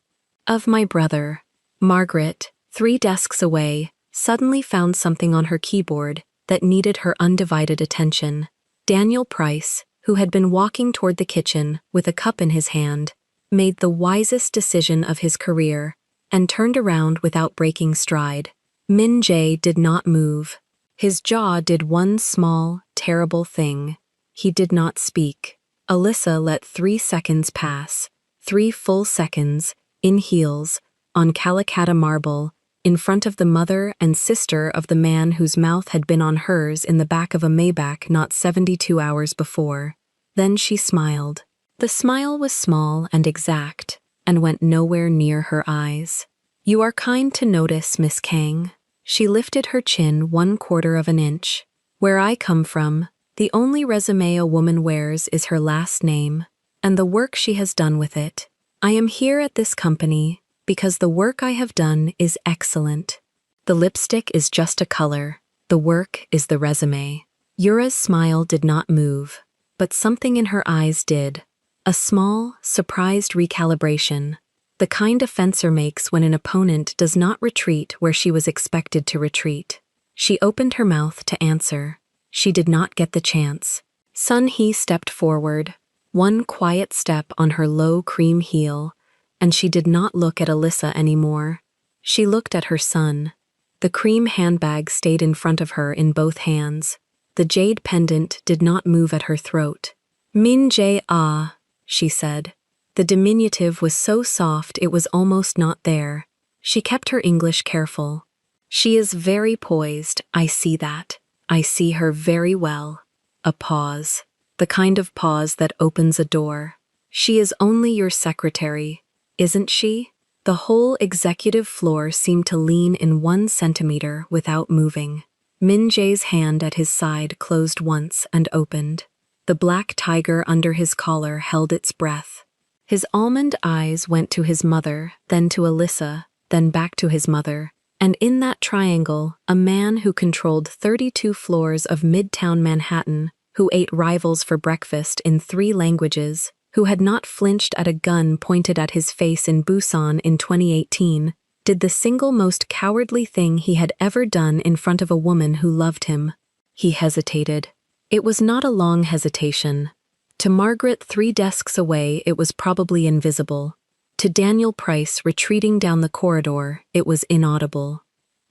"Of my brother." Margaret, 3 desks away, suddenly found something on her keyboard that needed her undivided attention. Daniel Price, who had been walking toward the kitchen with a cup in his hand, made the wisest decision of his career and turned around without breaking stride. Min-jae did not move. His jaw did one small, terrible thing. He did not speak. Alyssa let 3 seconds pass, 3 full seconds, in heels, on Calacatta marble, in front of the mother and sister of the man whose mouth had been on hers in the back of a Maybach not 72 hours before. Then she smiled. The smile was small and exact, and went nowhere near her eyes. "You are kind to notice, Miss Kang." She lifted her chin 1/4 of an inch. "Where I come from, the only resume a woman wears is her last name, and the work she has done with it. I am here at this company because the work I have done is excellent. The lipstick is just a color. The work is the resume." Yura's smile did not move, but something in her eyes did. A small, surprised recalibration. The kind a fencer makes when an opponent does not retreat where she was expected to retreat. She opened her mouth to answer. She did not get the chance. Sun-hee stepped forward, 1 quiet step on her low cream heel, and she did not look at Alyssa anymore. She looked at her son. The cream handbag stayed in front of her in both hands. The jade pendant did not move at her throat. "Min-jae ah," she said. The diminutive was so soft it was almost not there. She kept her English careful. She is very poised, I see that. I see her very well. A pause. The kind of pause that opens a door. She is only your secretary, isn't she? The whole executive floor seemed to lean in 1 centimeter without moving. Min Jae's hand at his side closed once and opened. The black tiger under his collar held its breath. His almond eyes went to his mother, then to Alyssa, then back to his mother. And in that triangle, a man who controlled 32 floors of Midtown Manhattan, who ate rivals for breakfast in 3 languages, who had not flinched at a gun pointed at his face in Busan in 2018, did the single most cowardly thing he had ever done in front of a woman who loved him. He hesitated. It was not a long hesitation. To Margaret 3 desks away, it was probably invisible. To Daniel Price retreating down the corridor, it was inaudible.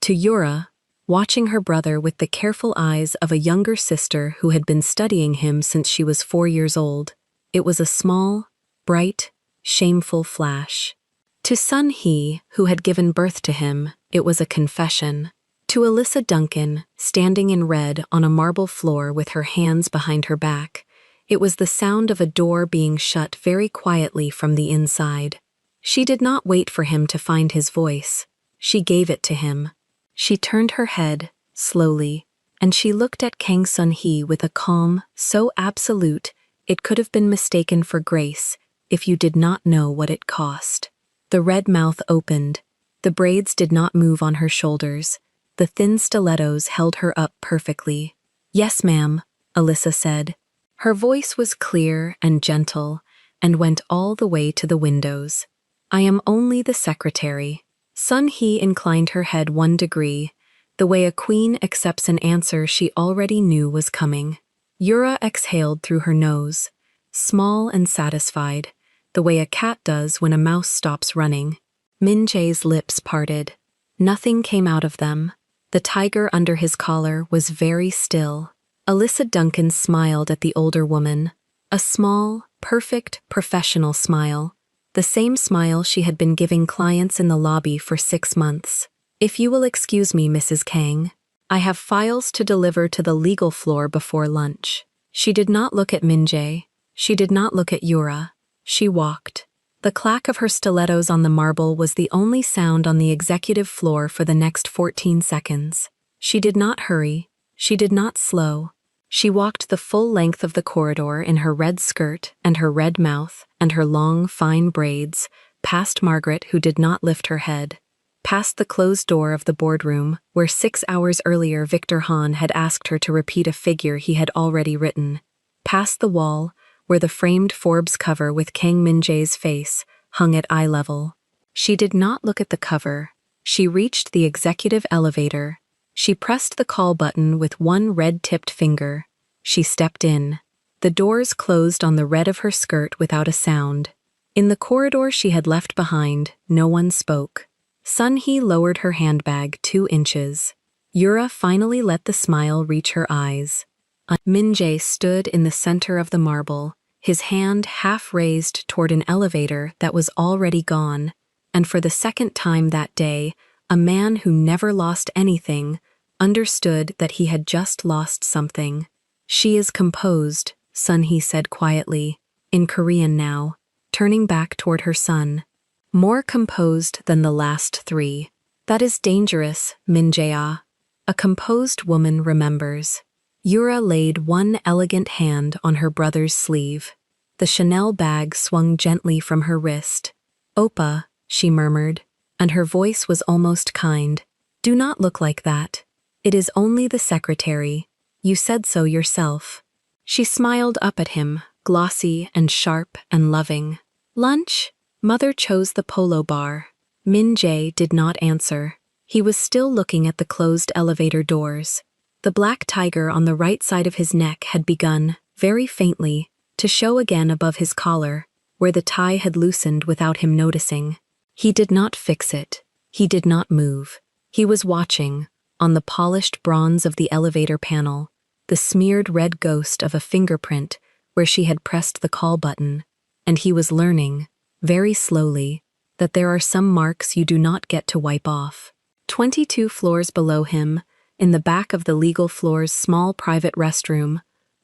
To Yura, watching her brother with the careful eyes of a younger sister who had been studying him since she was 4 years old, it was a small, bright, shameful flash. To Sun Hee, who had given birth to him, it was a confession. To Alyssa Duncan, standing in red on a marble floor with her hands behind her back, it was the sound of a door being shut very quietly from the inside. She did not wait for him to find his voice. She gave it to him. She turned her head, slowly, and she looked at Kang Sun-hee with a calm so absolute it could have been mistaken for grace if you did not know what it cost. The red mouth opened. The braids did not move on her shoulders. The thin stilettos held her up perfectly. "Yes, ma'am," Alyssa said. Her voice was clear and gentle and went all the way to the windows. "I am only the secretary." Sun-hee inclined her head 1 degree, the way a queen accepts an answer she already knew was coming. Yura exhaled through her nose, small and satisfied, the way a cat does when a mouse stops running. Min Jae's lips parted. Nothing came out of them. The tiger under his collar was very still. Alyssa Duncan smiled at the older woman. A small, perfect, professional smile. The same smile she had been giving clients in the lobby for 6 months. "If you will excuse me, Mrs. Kang, I have files to deliver to the legal floor before lunch." She did not look at Min Jae. She did not look at Yura. She walked. The clack of her stilettos on the marble was the only sound on the executive floor for the next 14 seconds. She did not hurry. She did not slow. She walked the full length of the corridor in her red skirt and her red mouth and her long, fine braids, past Margaret, who did not lift her head, past the closed door of the boardroom, where 6 hours earlier Victor Han had asked her to repeat a figure he had already written, past the wall, where the framed Forbes cover with Kang Min-jae's face hung at eye level. She did not look at the cover. She reached the executive elevator. She pressed the call button with one red-tipped finger. She stepped in. The doors closed on the red of her skirt without a sound. In the corridor she had left behind, no one spoke. Sun-hee lowered her handbag 2 inches. Yura finally let the smile reach her eyes. Min Jae stood in the center of the marble, his hand half raised toward an elevator that was already gone, and for the second time that day, a man who never lost anything understood that he had just lost something. "She is composed," Sun-hee said quietly, in Korean now, turning back toward her son. "More composed than the last 3. That is dangerous, Min Jae. A composed woman remembers." Yura laid one elegant hand on her brother's sleeve. The Chanel bag swung gently from her wrist. "Oppa," she murmured, and her voice was almost kind. "Do not look like that. It is only the secretary. You said so yourself." She smiled up at him, glossy and sharp and loving. "Lunch?" Mother chose the polo bar. Min Jae did not answer. He was still looking at the closed elevator doors. The black tiger on the right side of his neck had begun, very faintly, to show again above his collar, where the tie had loosened without him noticing. He did not fix it. He did not move. He was watching, on the polished bronze of the elevator panel, the smeared red ghost of a fingerprint where she had pressed the call button, and he was learning, very slowly, that there are some marks you do not get to wipe off. 22 floors below him, in the back of the legal floor's small private restroom,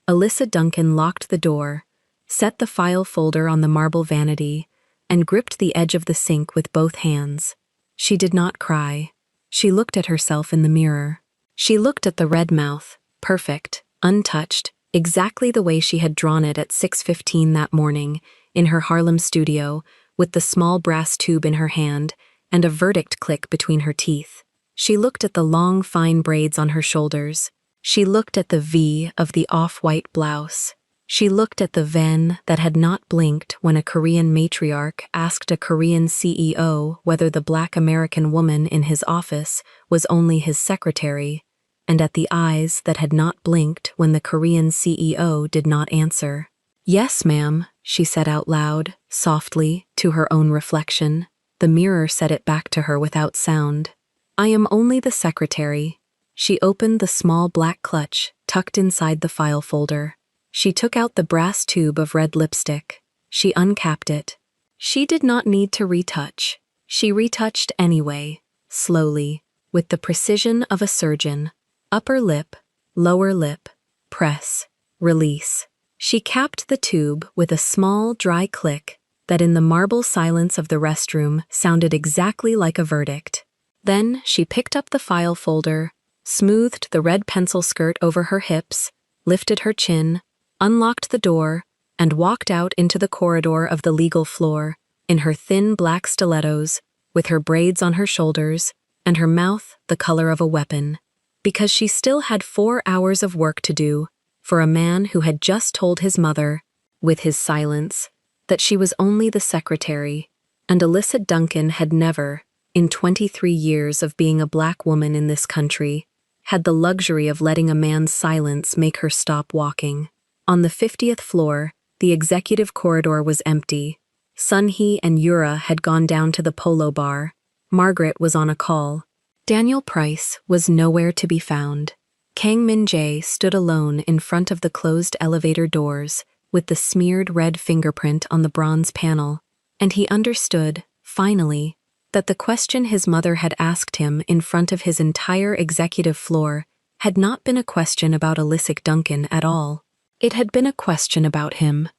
Alyssa Duncan locked the door, set the file folder on the marble vanity, and gripped the edge of the sink with both hands. She did not cry. She looked at herself in the mirror. She looked at the red mouth, perfect, untouched, exactly the way she had drawn it at 6:15 that morning, in her Harlem studio, with the small brass tube in her hand and a verdict click between her teeth. She looked at the long, fine braids on her shoulders. She looked at the V of the off-white blouse. She looked at the ven that had not blinked when a Korean matriarch asked a Korean CEO whether the Black American woman in his office was only his secretary, and at the eyes that had not blinked when the Korean CEO did not answer. "Yes, ma'am," she said out loud, softly, to her own reflection. The mirror said it back to her without sound. "I am only the secretary." She opened the small black clutch tucked inside the file folder. She took out the brass tube of red lipstick. She uncapped it. She did not need to retouch. She retouched anyway, slowly, with the precision of a surgeon. Upper lip, lower lip, press, release. She capped the tube with a small, dry click that in the marble silence of the restroom sounded exactly like a verdict. Then she picked up the file folder, smoothed the red pencil skirt over her hips, lifted her chin, unlocked the door, and walked out into the corridor of the legal floor, in her thin black stilettos, with her braids on her shoulders, and her mouth the color of a weapon. Because she still had 4 hours of work to do, for a man who had just told his mother, with his silence, that she was only the secretary, and Alyssa Duncan had never, in 23 years of being a black woman in this country, had the luxury of letting a man's silence make her stop walking. On the 50th floor, the executive corridor was empty. Sunhee and Yura had gone down to the polo bar. Margaret was on a call. Daniel Price was nowhere to be found. Kang Min-jae stood alone in front of the closed elevator doors, with the smeared red fingerprint on the bronze panel, and he understood, finally, that the question his mother had asked him in front of his entire executive floor had not been a question about Alyssa Duncan at all. It had been a question about him,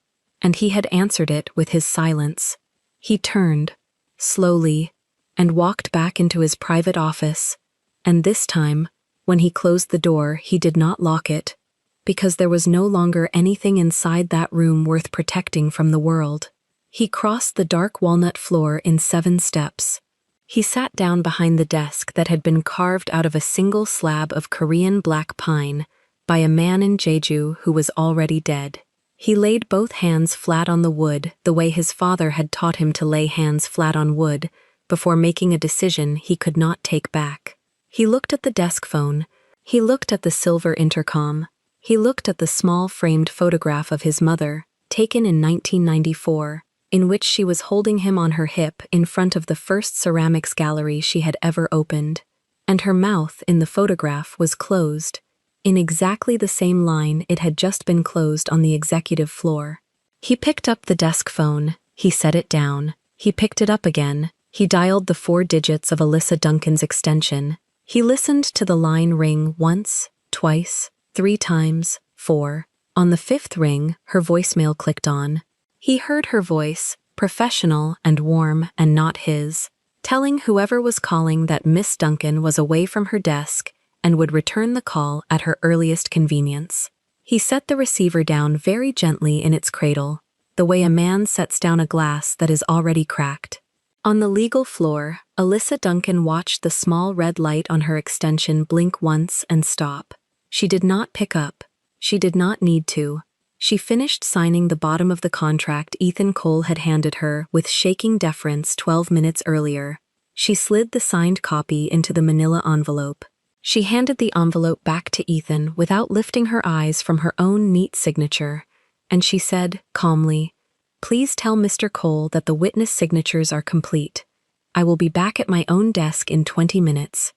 and he had answered it with his silence. He turned, slowly, and walked back into his private office, and this time, when he closed the door, he did not lock it, because there was no longer anything inside that room worth protecting from the world. He crossed the dark walnut floor in 7 steps. He sat down behind the desk that had been carved out of a single slab of Korean black pine by a man in Jeju who was already dead. He laid both hands flat on the wood the way his father had taught him to lay hands flat on wood before making a decision he could not take back. He looked at the desk phone. He looked at the silver intercom. He looked at the small framed photograph of his mother, taken in 1994, in which she was holding him on her hip in front of the first ceramics gallery she had ever opened, and her mouth in the photograph was closed, in exactly the same line it had just been closed on the executive floor. He picked up the desk phone, he set it down, he picked it up again, he dialed the 4 digits of Alyssa Duncan's extension. He listened to the line ring once, twice, 3 times, 4. On the 5th ring, her voicemail clicked on. He heard her voice, professional and warm and not his, telling whoever was calling that Miss Duncan was away from her desk and would return the call at her earliest convenience. He set the receiver down very gently in its cradle, the way a man sets down a glass that is already cracked. On the legal floor, Alyssa Duncan watched the small red light on her extension blink once and stop. She did not pick up. She did not need to. She finished signing the bottom of the contract Ethan Cole had handed her with shaking deference 12 minutes earlier. She slid the signed copy into the manila envelope. She handed the envelope back to Ethan without lifting her eyes from her own neat signature, and she said, calmly, "Please tell Mr. Cole that the witness signatures are complete. I will be back at my own desk in 20 minutes."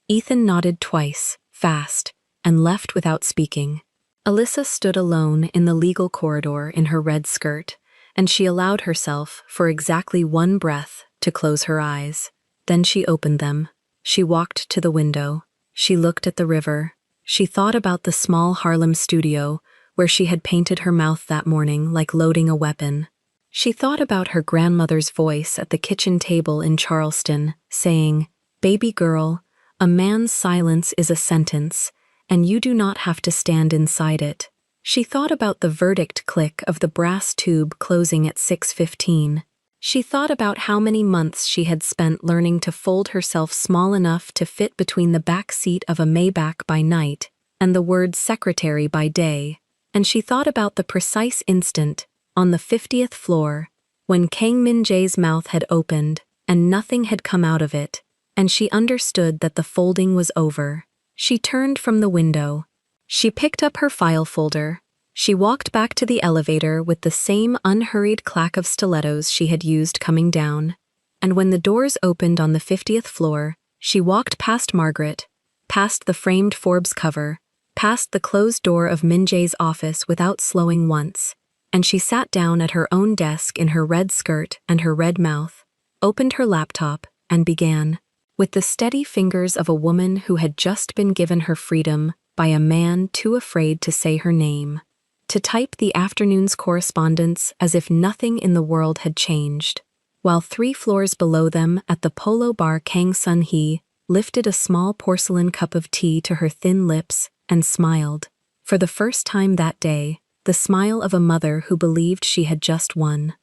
Ethan nodded twice, fast, and left without speaking. Alyssa stood alone in the legal corridor in her red skirt, and she allowed herself, for exactly one breath, to close her eyes. Then she opened them. She walked to the window. She looked at the river. She thought about the small Harlem studio where she had painted her mouth that morning like loading a weapon. She thought about her grandmother's voice at the kitchen table in Charleston, saying, "Baby girl, a man's silence is a sentence, and you do not have to stand inside it." She thought about the verdict click of the brass tube closing at 6:15. She thought about how many months she had spent learning to fold herself small enough to fit between the back seat of a Maybach by night and the word secretary by day, and she thought about the precise instant, on the 50th floor, when Kang Min-jae's mouth had opened and nothing had come out of it, and she understood that the folding was over. She turned from the window. She picked up her file folder. She walked back to the elevator with the same unhurried clack of stilettos she had used coming down, and when the doors opened on the 50th floor, she walked past Margaret, past the framed Forbes cover, past the closed door of Min-jae's office without slowing once, and she sat down at her own desk in her red skirt and her red mouth, opened her laptop, and began, with the steady fingers of a woman who had just been given her freedom by a man too afraid to say her name, to type the afternoon's correspondence as if nothing in the world had changed, while 3 floors below them at the Polo Bar Kang Sun-hee lifted a small porcelain cup of tea to her thin lips and smiled, for the first time that day, the smile of a mother who believed she had just won.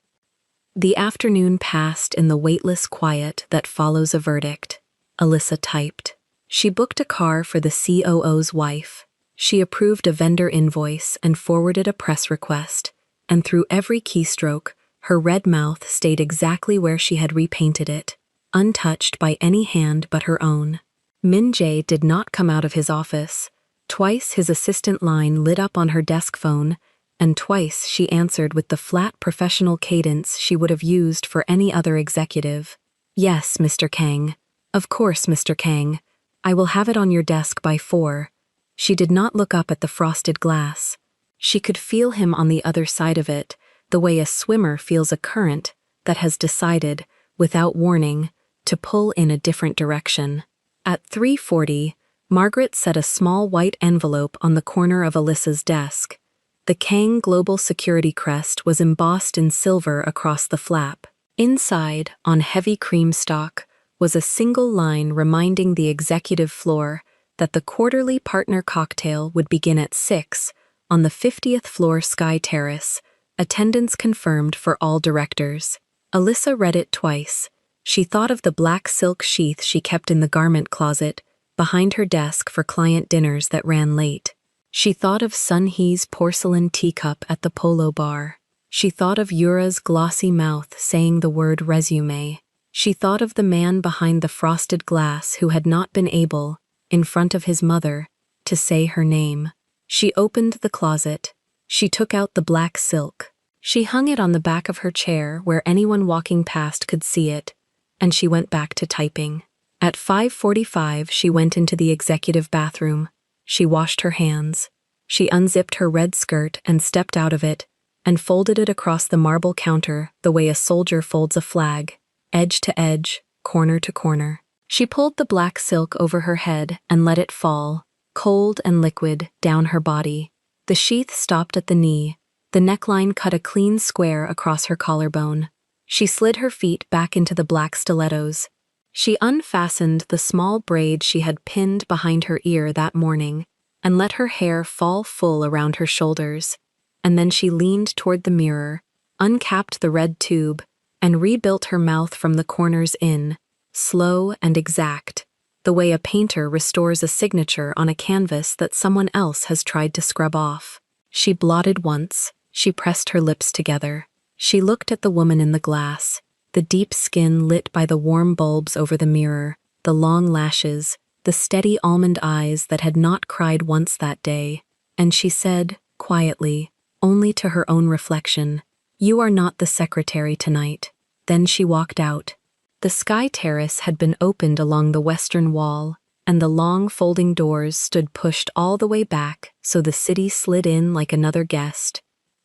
The afternoon passed in the weightless quiet that follows a verdict. Alyssa typed. She booked a car for the COO's wife. She approved a vendor invoice and forwarded a press request, and through every keystroke, her red mouth stayed exactly where she had repainted it, untouched by any hand but her own. Min-jae did not come out of his office. Twice his assistant line lit up on her desk phone, and twice she answered with the flat professional cadence she would have used for any other executive. "Yes, Mr. Kang. Of course, Mr. Kang. I will have it on your desk by 4. She did not look up at the frosted glass. She could feel him on the other side of it, the way a swimmer feels a current that has decided, without warning, to pull in a different direction. At 3:40, Margaret set a small white envelope on the corner of Alyssa's desk. The Kang Global Security crest was embossed in silver across the flap. Inside, on heavy cream stock, was a single line reminding the executive floor that the quarterly partner cocktail would begin at 6 on the 50th floor Sky Terrace, attendance confirmed for all directors. Alyssa read it twice. She thought of the black silk sheath she kept in the garment closet behind her desk for client dinners that ran late. She thought of Sun-hee's porcelain teacup at the Polo Bar. She thought of Yura's glossy mouth saying the word resume. She thought of the man behind the frosted glass who had not been able, in front of his mother, to say her name. She opened the closet. She took out the black silk. She hung it on the back of her chair where anyone walking past could see it, and she went back to typing. At 5:45, she went into the executive bathroom. She washed her hands. She unzipped her red skirt and stepped out of it, and folded it across the marble counter the way a soldier folds a flag, edge to edge, corner to corner. She pulled the black silk over her head and let it fall, cold and liquid, down her body. The sheath stopped at the knee. The neckline cut a clean square across her collarbone. She slid her feet back into the black stilettos. She unfastened the small braid she had pinned behind her ear that morning and let her hair fall full around her shoulders, and then she leaned toward the mirror, uncapped the red tube, and rebuilt her mouth from the corners in, slow and exact, the way a painter restores a signature on a canvas that someone else has tried to scrub off. She blotted once. She pressed her lips together. She looked at the woman in the glass, the deep skin lit by the warm bulbs over the mirror, the long lashes, the steady almond eyes that had not cried once that day, and she said, quietly, only to her own reflection, "You are not the secretary tonight." Then she walked out. The Sky Terrace had been opened along the western wall, and the long folding doors stood pushed all the way back so the city slid in like another guest,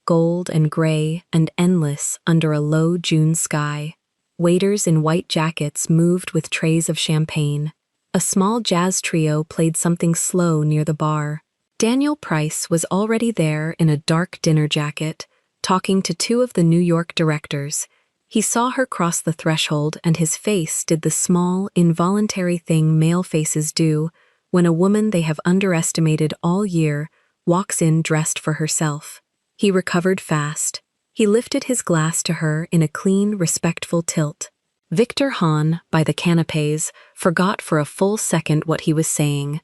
gold and gray and endless under a low June sky. Waiters in white jackets moved with trays of champagne. A small jazz trio played something slow near the bar. Daniel Price was already there in a dark dinner jacket, talking to two of the New York directors. He saw her cross the threshold and his face did the small, involuntary thing male faces do when a woman they have underestimated all year walks in dressed for herself. He recovered fast. He lifted his glass to her in a clean, respectful tilt. Victor Hahn, by the canapés, forgot for a full second what he was saying.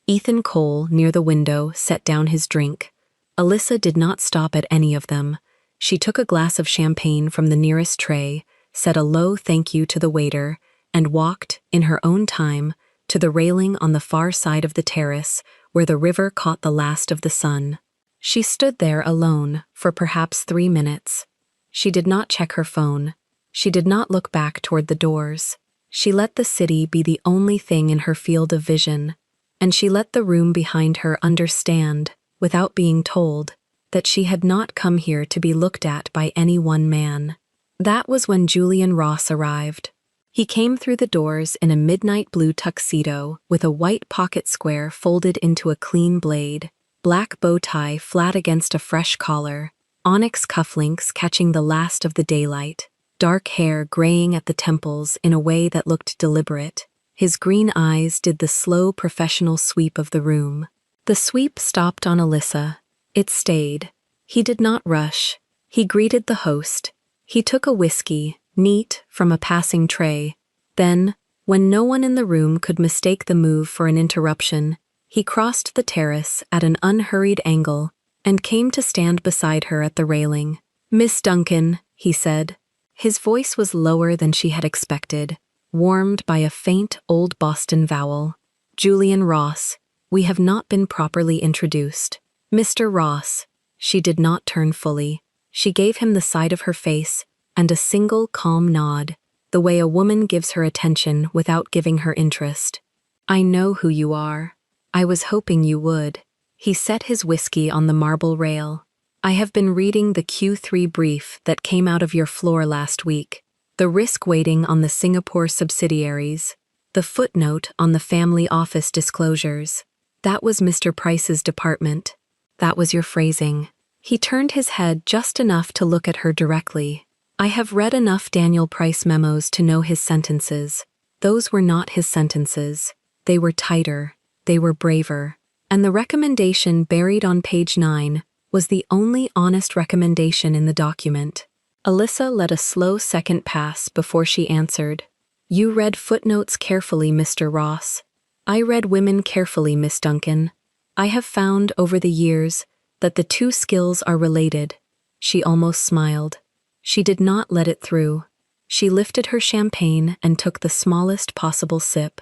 Ethan Cole, near the window, set down his drink. Alyssa did not stop at any of them. She took a glass of champagne from the nearest tray, said a low thank you to the waiter, and walked, in her own time, to the railing on the far side of the terrace where the river caught the last of the sun. She stood there alone for perhaps 3 minutes. She did not check her phone. She did not look back toward the doors. She let the city be the only thing in her field of vision, and she let the room behind her understand, without being told, that she had not come here to be looked at by any one man. That was when Julian Ross arrived. He came through the doors in a midnight blue tuxedo with a white pocket square folded into a clean blade, black bow tie flat against a fresh collar, onyx cufflinks catching the last of the daylight, dark hair graying at the temples in a way that looked deliberate. His green eyes did the slow professional sweep of the room. The sweep stopped on Alyssa. It stayed. He did not rush. He greeted the host. He took a whiskey, neat, from a passing tray. Then, when no one in the room could mistake the move for an interruption, he crossed the terrace at an unhurried angle and came to stand beside her at the railing. "Miss Duncan," he said. His voice was lower than she had expected, warmed by a faint old Boston vowel. "Julian Ross, we have not been properly introduced." "Mr. Ross." She did not turn fully. She gave him the side of her face and a single calm nod, the way a woman gives her attention without giving her interest. "I know who you are. I was hoping you would." He set his whiskey on the marble rail. "I have been reading the Q3 brief that came out of your floor last week, the risk weighting on the Singapore subsidiaries, the footnote on the family office disclosures. That was Mr. Price's department. That was your phrasing." He turned his head just enough to look at her directly. "I have read enough Daniel Price memos to know his sentences. Those were not his sentences. They were tighter. They were braver. And the recommendation buried on page 9 was the only honest recommendation in the document." Alyssa let a slow second pass before she answered. "You read footnotes carefully, Mr. Ross. I read women carefully, Miss Duncan. I have found over the years that the two skills are related." She almost smiled. She did not let it through. She lifted her champagne and took the smallest possible sip.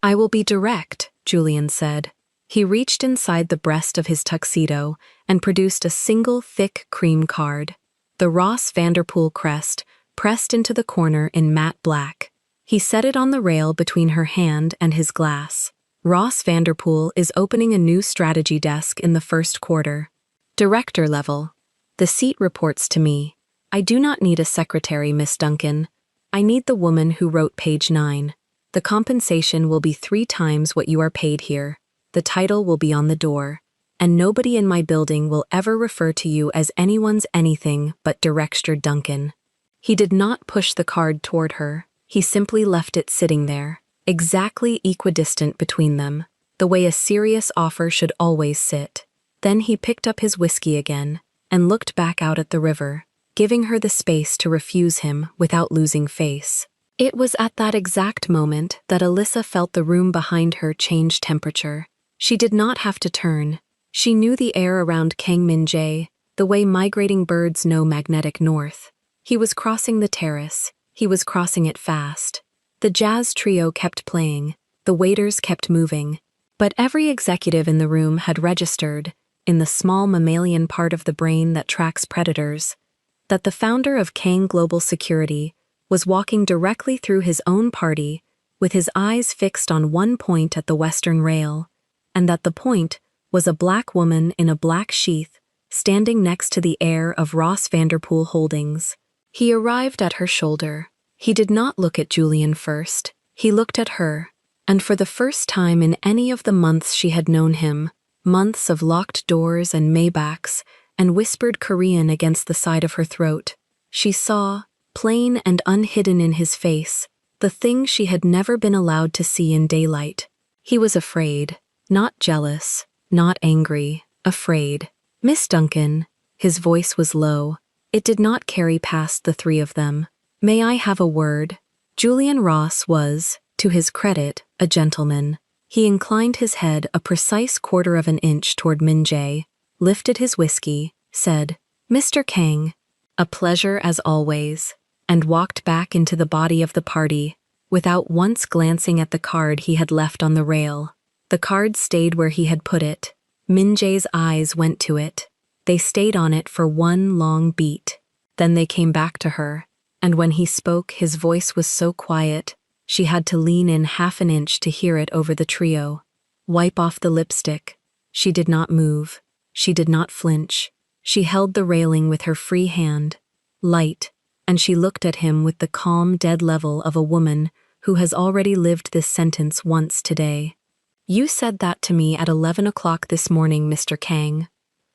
"I will be direct," Julian said. He reached inside the breast of his tuxedo and produced a single thick cream card, the Ross Vanderpool crest, pressed into the corner in matte black. He set it on the rail between her hand and his glass. "Ross Vanderpool is opening a new strategy desk in the first quarter. Director level. The seat reports to me. I do not need a secretary, Miss Duncan. I need the woman who wrote page 9. The compensation will be 3 times what you are paid here. The title will be on the door. And nobody in my building will ever refer to you as anyone's anything but Director Duncan." He did not push the card toward her. He simply left it sitting there, exactly equidistant between them, the way a serious offer should always sit. Then he picked up his whiskey again and looked back out at the river, giving her the space to refuse him without losing face. It was at that exact moment that Alyssa felt the room behind her change temperature. She did not have to turn. She knew the air around Kang Min Jae, the way migrating birds know magnetic north. He was crossing the terrace. He was crossing it fast. The jazz trio kept playing. The waiters kept moving. But every executive in the room had registered, in the small mammalian part of the brain that tracks predators, that the founder of Kang Global Security was walking directly through his own party with his eyes fixed on one point at the western rail, and that the point was a black woman in a black sheath standing next to the heir of Ross Vanderpool Holdings. He arrived at her shoulder. He did not look at Julian first. He looked at her, and for the first time in any of the months she had known him, months of locked doors and Maybachs, and whispered Korean against the side of her throat, she saw, plain and unhidden in his face, the thing she had never been allowed to see in daylight. He was afraid, not jealous, not angry, afraid. "Miss Duncan," his voice was low. It did not carry past the three of them. "May I have a word?" Julian Ross was, to his credit, a gentleman. He inclined his head a precise quarter of an inch toward Min-jae, lifted his whiskey, said, "Mr. Kang, a pleasure as always," and walked back into the body of the party, without once glancing at the card he had left on the rail. The card stayed where he had put it. Min-jae's eyes went to it. They stayed on it for one long beat. Then they came back to her, and when he spoke, his voice was so quiet, she had to lean in half an inch to hear it over the trio. "Wipe off the lipstick." She did not move. She did not flinch. She held the railing with her free hand, light, and she looked at him with the calm, dead level of a woman who has already lived this sentence once today. "You said that to me at 11 o'clock this morning, Mr. Kang."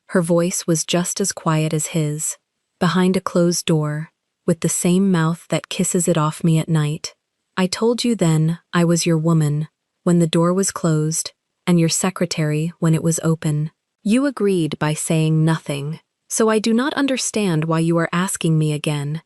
Her voice was just as quiet as his, behind a closed door, with the same mouth that kisses it off me at night. "I told you then I was your woman, when the door was closed, and your secretary when it was open. You agreed by saying nothing, so I do not understand why you are asking me again,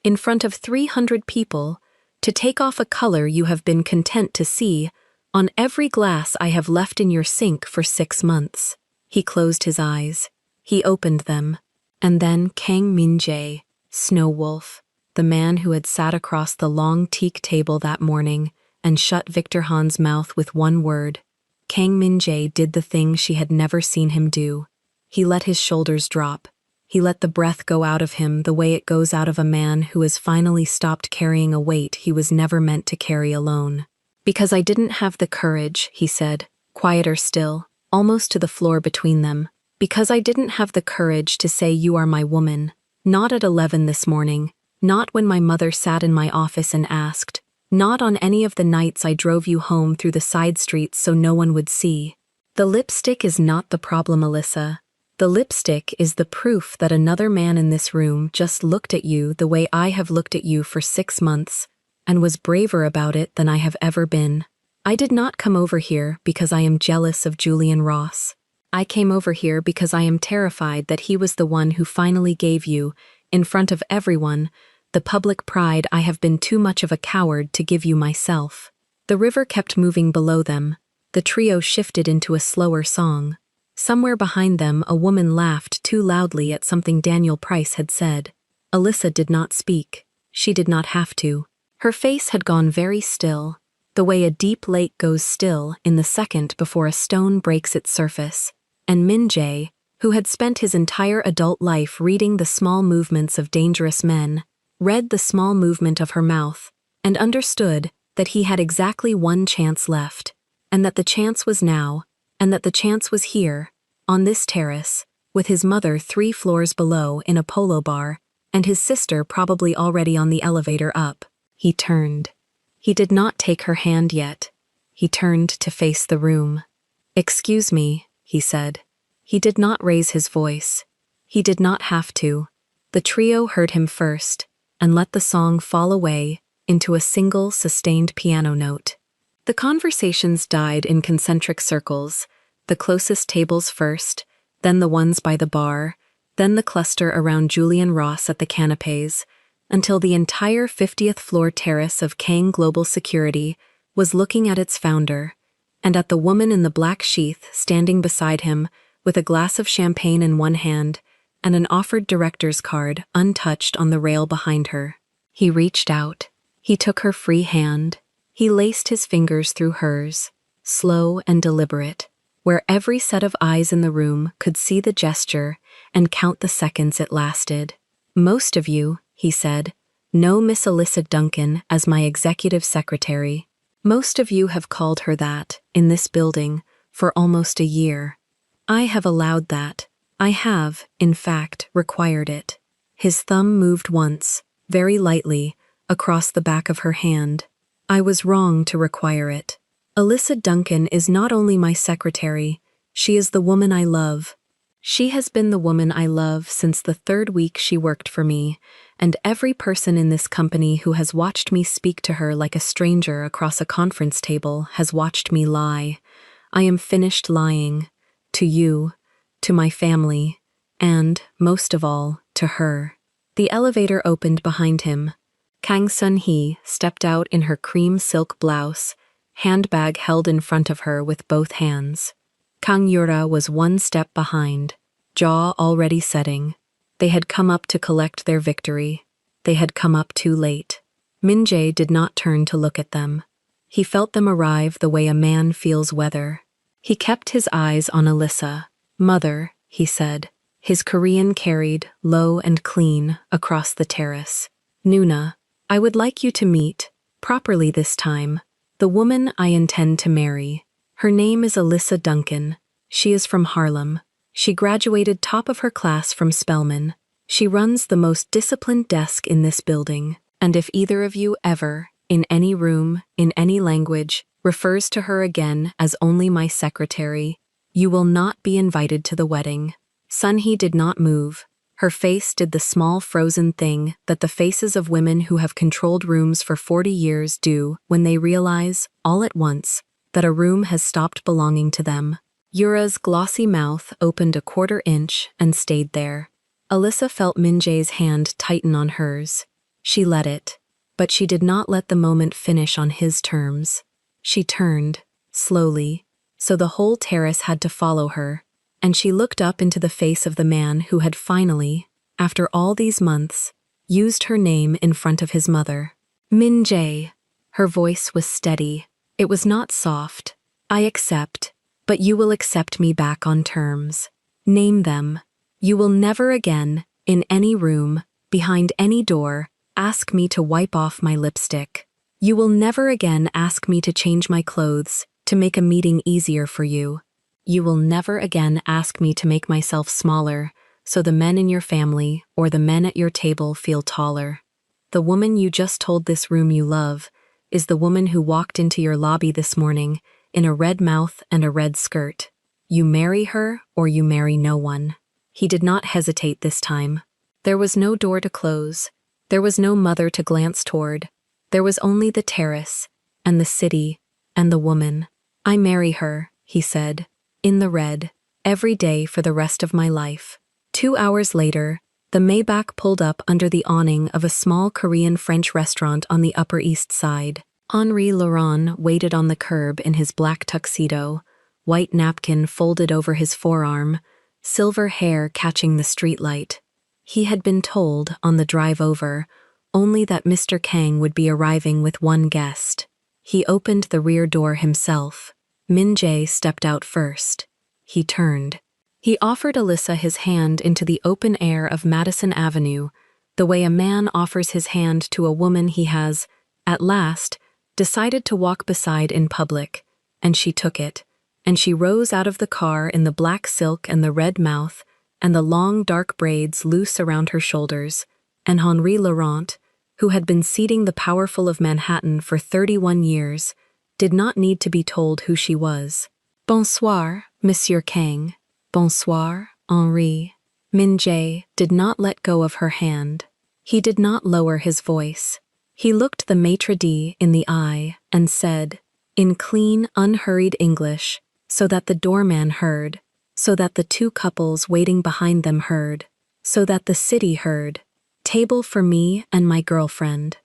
in front of 300 people, to take off a color you have been content to see on every glass I have left in your sink for 6 months. He closed his eyes. He opened them. And then Kang Min-jae, Snow Wolf, the man who had sat across the long teak table that morning and shut Victor Han's mouth with one word. Kang Min-jae did the thing she had never seen him do. He let his shoulders drop. He let the breath go out of him the way it goes out of a man who has finally stopped carrying a weight he was never meant to carry alone. "Because I didn't have the courage," he said, quieter still, almost to the floor between them. "Because I didn't have the courage to say you are my woman. Not at 11 this morning. Not when my mother sat in my office and asked. Not on any of the nights I drove you home through the side streets so no one would see. The lipstick is not the problem, Alyssa. The lipstick is the proof that another man in this room just looked at you the way I have looked at you for 6 months, and was braver about it than I have ever been. I did not come over here because I am jealous of Julian Ross. I came over here because I am terrified that he was the one who finally gave you, in front of everyone, the public pride I have been too much of a coward to give you myself." The river kept moving below them. The trio shifted into a slower song. Somewhere behind them, a woman laughed too loudly at something Daniel Price had said. Alyssa did not speak. She did not have to. Her face had gone very still, the way a deep lake goes still in the second before a stone breaks its surface. And Min-jae, who had spent his entire adult life reading the small movements of dangerous men, read the small movement of her mouth, and understood that he had exactly one chance left, and that the chance was now, and that the chance was here, on this terrace, with his mother 3 floors below in a polo bar, and his sister probably already on the elevator up. He turned. He did not take her hand yet. He turned to face the room. "Excuse me," he said. He did not raise his voice. He did not have to. The trio heard him first, and let the song fall away into a single sustained piano note. The conversations died in concentric circles, the closest tables first, then the ones by the bar, then the cluster around Julian Ross at the canapes, until the entire 50th floor terrace of Kang Global Security was looking at its founder, and at the woman in the black sheath standing beside him with a glass of champagne in one hand and an offered director's card untouched on the rail behind her. He reached out. He took her free hand. He laced his fingers through hers, slow and deliberate, where every set of eyes in the room could see the gesture and count the seconds it lasted. "Most of you," he said, "know Miss Alyssa Duncan as my executive secretary. Most of you have called her that, in this building, for almost a year. I have allowed that. I have, in fact, required it. His thumb moved once, very lightly, across the back of her hand. I was wrong to require it. Alyssa Duncan is not only my secretary, she is the woman I love. She has been the woman I love since the 3rd week she worked for me, and every person in this company who has watched me speak to her like a stranger across a conference table has watched me lie. I am finished lying. To you, to my family, and, most of all, to her. The elevator opened behind him. Kang Sun-hee stepped out in her cream silk blouse, handbag held in front of her with both hands. Kang Yura was 1 step behind, jaw already setting. They had come up to collect their victory. They had come up too late. Min-jae did not turn to look at them. He felt them arrive the way a man feels weather. He kept his eyes on Alyssa. Mother, he said. His Korean carried, low and clean, across the terrace. Nuna, I would like you to meet, properly this time, the woman I intend to marry. Her name is Alyssa Duncan. She is from Harlem. She graduated top of her class from Spelman. She runs the most disciplined desk in this building, and if either of you ever, in any room, in any language, refers to her again as only my secretary, you will not be invited to the wedding. Sun-hee did not move. Her face did the small frozen thing that the faces of women who have controlled rooms for 40 years do when they realize, all at once, that a room has stopped belonging to them. Yura's glossy mouth opened a 1/4 inch and stayed there. Alyssa felt Min-jae's hand tighten on hers. She let it, but she did not let the moment finish on his terms. She turned, slowly, so the whole terrace had to follow her, and she looked up into the face of the man who had finally, after all these months, used her name in front of his mother. Min-jae. Her voice was steady. It was not soft. I accept, but you will accept me back on terms. Name them. You will never again, in any room, behind any door, ask me to wipe off my lipstick. You will never again ask me to change my clothes, to make a meeting easier for you. You will never again ask me to make myself smaller, so the men in your family or the men at your table feel taller. The woman you just told this room you love is the woman who walked into your lobby this morning in a red mouth and a red skirt. You marry her or you marry no one. He did not hesitate this time. There was no door to close. There was no mother to glance toward. There was only the terrace, and the city, and the woman. I marry her, he said, in the red, every day for the rest of my life. 2 hours later, the Maybach pulled up under the awning of a small Korean-French restaurant on the Upper East Side. Henri Laurent waited on the curb in his black tuxedo, white napkin folded over his forearm, silver hair catching the streetlight. He had been told, on the drive over, only that Mr. Kang would be arriving with one guest. He opened the rear door himself. Min-jae stepped out first. He turned. He offered Alyssa his hand into the open air of Madison Avenue, the way a man offers his hand to a woman he has, at last, decided to walk beside in public, and she took it, and she rose out of the car in the black silk and the red mouth, and the long dark braids loose around her shoulders, and Henri Laurent, who had been seating the powerful of Manhattan for 31 years, did not need to be told who she was. Bonsoir, Monsieur Kang. Bonsoir, Henri. Min-jae did not let go of her hand. He did not lower his voice. He looked the maitre d' in the eye and said, in clean, unhurried English, so that the doorman heard, so that the 2 couples waiting behind them heard, so that the city heard, table for me and my girlfriend.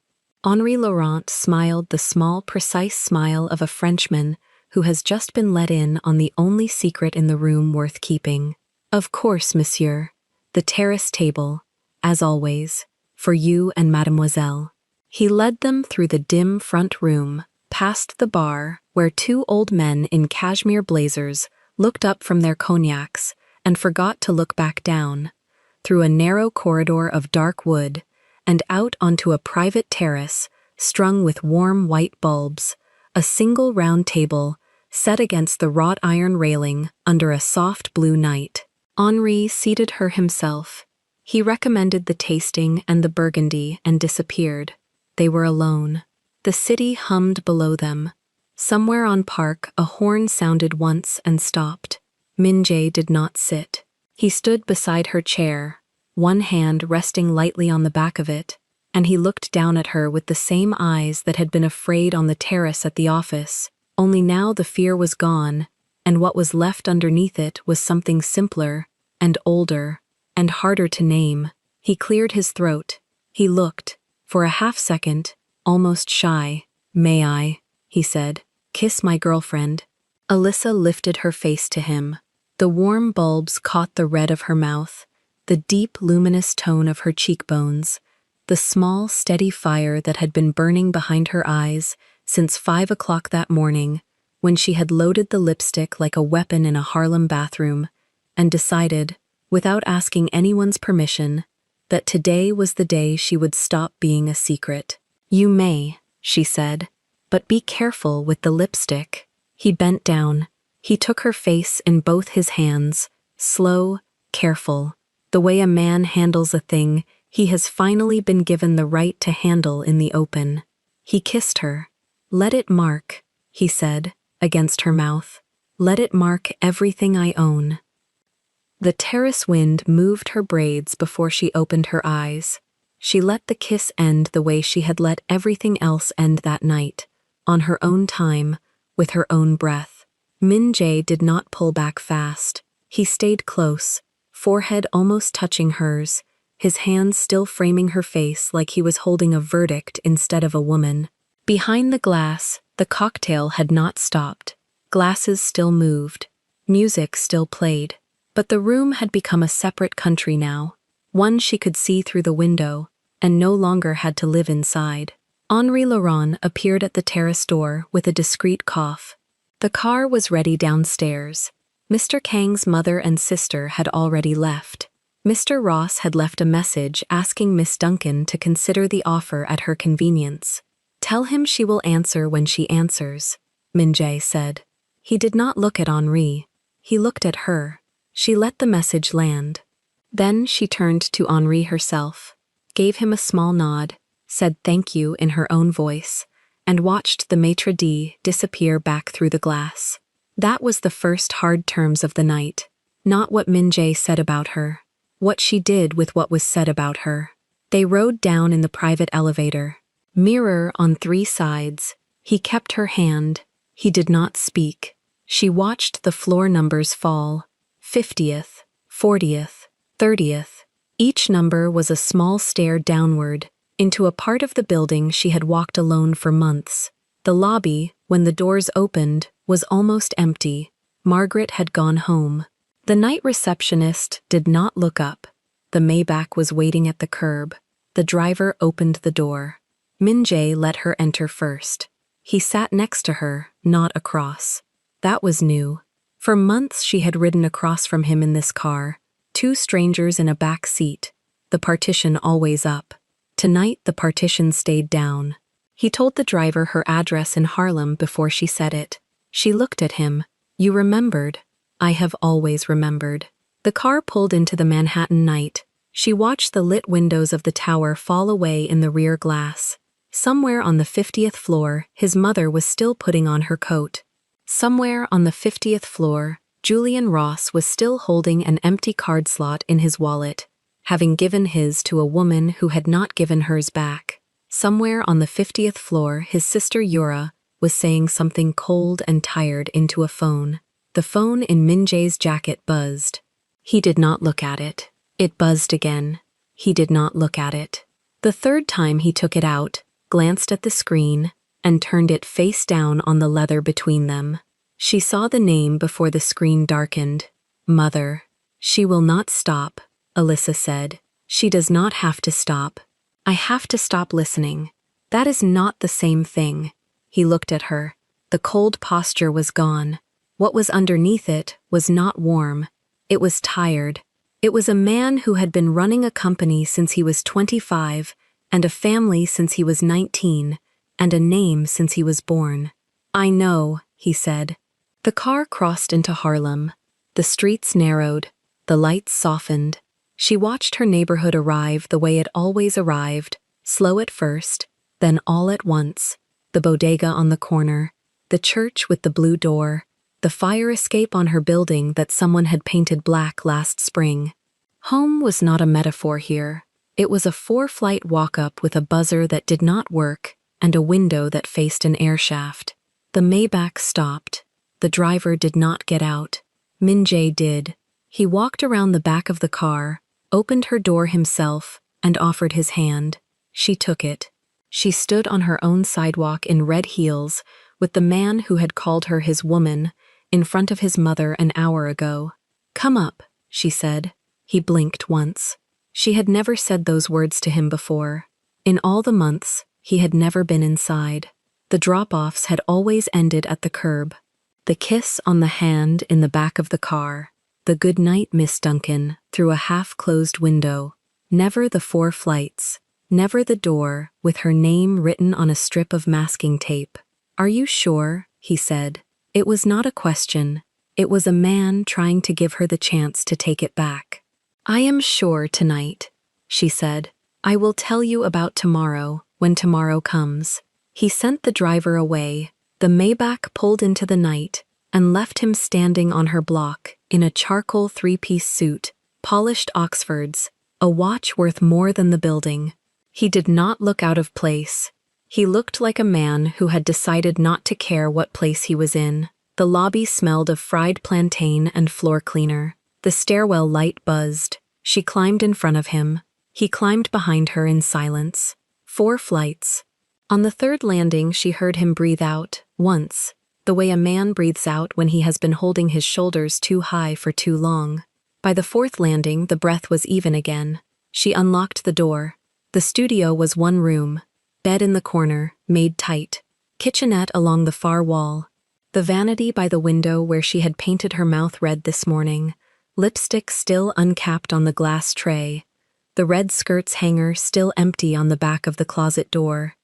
Henri Laurent smiled the small, precise smile of a Frenchman who has just been let in on the only secret in the room worth keeping. Of course, monsieur. The terrace table, as always, for you and mademoiselle. He led them through the dim front room, past the bar, where 2 old men in cashmere blazers looked up from their cognacs and forgot to look back down, through a narrow corridor of dark wood, and out onto a private terrace strung with warm white bulbs, a single round table set against the wrought iron railing under a soft blue night. Henri seated her himself. He recommended the tasting and the burgundy and disappeared. They were alone. The city hummed below them. Somewhere on Park, a horn sounded once and stopped. Min-jae did not sit. He stood beside her chair, one hand resting lightly on the back of it, and he looked down at her with the same eyes that had been afraid on the terrace at the office, only now the fear was gone, and what was left underneath it was something simpler, and older, and harder to name. He cleared his throat. He looked, for a half-second, almost shy. "May I?" he said. "Kiss my girlfriend." Alyssa lifted her face to him. The warm bulbs caught the red of her mouth, the deep, luminous tone of her cheekbones, the small, steady fire that had been burning behind her eyes since 5 o'clock that morning, when she had loaded the lipstick like a weapon in a Harlem bathroom, and decided, without asking anyone's permission, that today was the day she would stop being a secret. "You may," she said, "but be careful with the lipstick." He bent down. He took her face in both his hands, slow, careful, the way a man handles a thing he has finally been given the right to handle in the open. He kissed her. "Let it mark," he said, against her mouth. "Let it mark everything I own." The terrace wind moved her braids before she opened her eyes. She let the kiss end the way she had let everything else end that night, on her own time, with her own breath. Min-jae did not pull back fast. He stayed close, forehead almost touching hers, his hands still framing her face like he was holding a verdict instead of a woman. Behind the glass, the cocktail had not stopped. Glasses still moved. Music still played. But the room had become a separate country now, one she could see through the window, and no longer had to live inside. Henri Laurent appeared at the terrace door with a discreet cough. The car was ready downstairs. Mr. Kang's mother and sister had already left. Mr. Ross had left a message asking Miss Duncan to consider the offer at her convenience. "Tell him she will answer when she answers," Min-jae said. He did not look at Henri. He looked at her. She let the message land. Then she turned to Henri herself, gave him a small nod, said thank you in her own voice, and watched the maitre d' disappear back through the glass. That was the first hard terms of the night. Not what Min-jae said about her. What she did with what was said about her. They rode down in the private elevator. Mirror on 3 sides. He kept her hand. He did not speak. She watched the floor numbers fall. 50th, 40th, 30th. Each number was a small stair downward, into a part of the building she had walked alone for months. The lobby, when the doors opened, was almost empty. Margaret had gone home. The night receptionist did not look up. The Maybach was waiting at the curb. The driver opened the door. Min-jae let her enter first. He sat next to her, not across. That was new. For months she had ridden across from him in this car, 2 strangers in a back seat, the partition always up. Tonight the partition stayed down. He told the driver her address in Harlem before she said it. She looked at him. "You remembered." "I have always remembered." The car pulled into the Manhattan night. She watched the lit windows of the tower fall away in the rear glass. Somewhere on the 50th floor, his mother was still putting on her coat. Somewhere on the 50th floor, Julian Ross was still holding an empty card slot in his wallet, having given his to a woman who had not given hers back. Somewhere on the 50th floor, his sister Yura was saying something cold and tired into a phone. The phone in Min-jae's jacket buzzed. He did not look at it. It buzzed again. He did not look at it. The third time he took it out, glanced at the screen, and turned it face down on the leather between them. She saw the name before the screen darkened. Mother. "She will not stop," Alyssa said. "She does not have to stop. I have to stop listening. That is not the same thing." He looked at her. The cold posture was gone. What was underneath it was not warm. It was tired. It was a man who had been running a company since he was 25, and a family since he was 19, and a name since he was born. "I know," he said. The car crossed into Harlem. The streets narrowed. The lights softened. She watched her neighborhood arrive the way it always arrived, slow at first, then all at once. The bodega on the corner, the church with the blue door, the fire escape on her building that someone had painted black last spring. Home was not a metaphor here. It was a 4-flight walk-up with a buzzer that did not work and a window that faced an air shaft. The Maybach stopped. The driver did not get out. Min-jae did. He walked around the back of the car, opened her door himself, and offered his hand. She took it. She stood on her own sidewalk in red heels, with the man who had called her his woman, in front of his mother an hour ago. "Come up," she said. He blinked once. She had never said those words to him before. In all the months, he had never been inside. The drop-offs had always ended at the curb. The kiss on the hand in the back of the car. The "Good night, Miss Duncan," through a half-closed window. Never the 4 flights. Never the door, with her name written on a strip of masking tape. "Are you sure?" he said. It was not a question. It was a man trying to give her the chance to take it back. "I am sure tonight," she said. "I will tell you about tomorrow, when tomorrow comes." He sent the driver away. The Maybach pulled into the night and left him standing on her block in a charcoal 3-piece suit, polished Oxfords, a watch worth more than the building. He did not look out of place. He looked like a man who had decided not to care what place he was in. The lobby smelled of fried plantain and floor cleaner. The stairwell light buzzed. She climbed in front of him. He climbed behind her in silence. 4 flights. On the 3rd landing, she heard him breathe out, once, the way a man breathes out when he has been holding his shoulders too high for too long. By the 4th landing, the breath was even again. She unlocked the door. The studio was 1 room. Bed in the corner, made tight. Kitchenette along the far wall. The vanity by the window where she had painted her mouth red this morning. Lipstick still uncapped on the glass tray. The red skirts hanger still empty on the back of the closet door.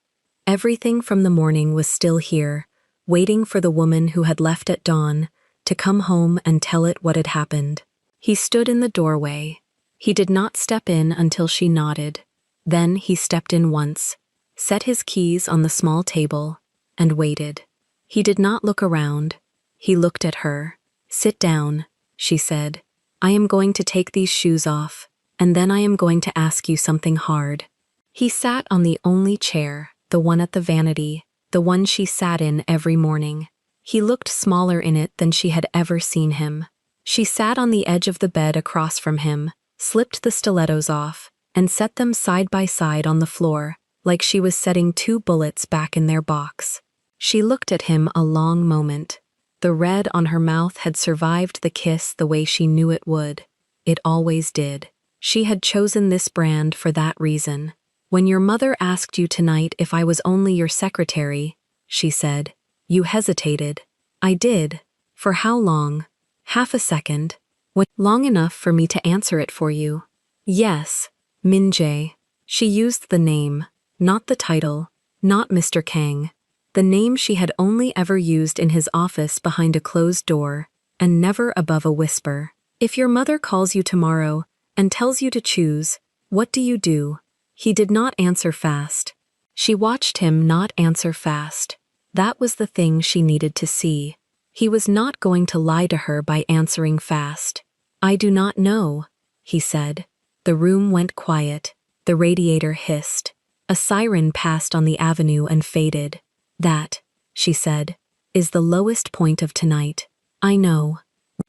Everything from the morning was still here, waiting for the woman who had left at dawn to come home and tell it what had happened. He stood in the doorway. He did not step in until she nodded. Then he stepped in once, set his keys on the small table, and waited. He did not look around. He looked at her. "Sit down," she said. "I am going to take these shoes off, and then I am going to ask you something hard." He sat on the only chair, the one at the vanity, the one she sat in every morning. He looked smaller in it than she had ever seen him. She sat on the edge of the bed across from him, slipped the stilettos off, and set them side by side on the floor, like she was setting 2 bullets back in their box. She looked at him a long moment. The red on her mouth had survived the kiss the way she knew it would. It always did. She had chosen this brand for that reason. "When your mother asked you tonight if I was only your secretary," she said, "you hesitated." "I did. For how long?" "Half a second." "What, long enough for me to answer it for you?" "Yes, Min-jae." She used the name, not the title, not Mr. Kang. The name she had only ever used in his office behind a closed door, and never above a whisper. "If your mother calls you tomorrow and tells you to choose, what do you do?" He did not answer fast. She watched him not answer fast. That was the thing she needed to see. He was not going to lie to her by answering fast. "I do not know," he said. The room went quiet. The radiator hissed. A siren passed on the avenue and faded. "That," she said, "is the lowest point of tonight. I know.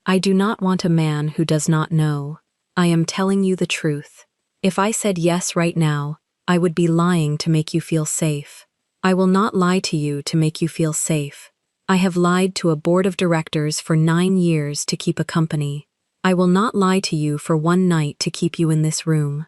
I do not want a man who does not know. I am telling you the truth. If I said yes right now, I would be lying to make you feel safe. I will not lie to you to make you feel safe. I have lied to a board of directors for 9 years to keep a company. I will not lie to you for 1 night to keep you in this room."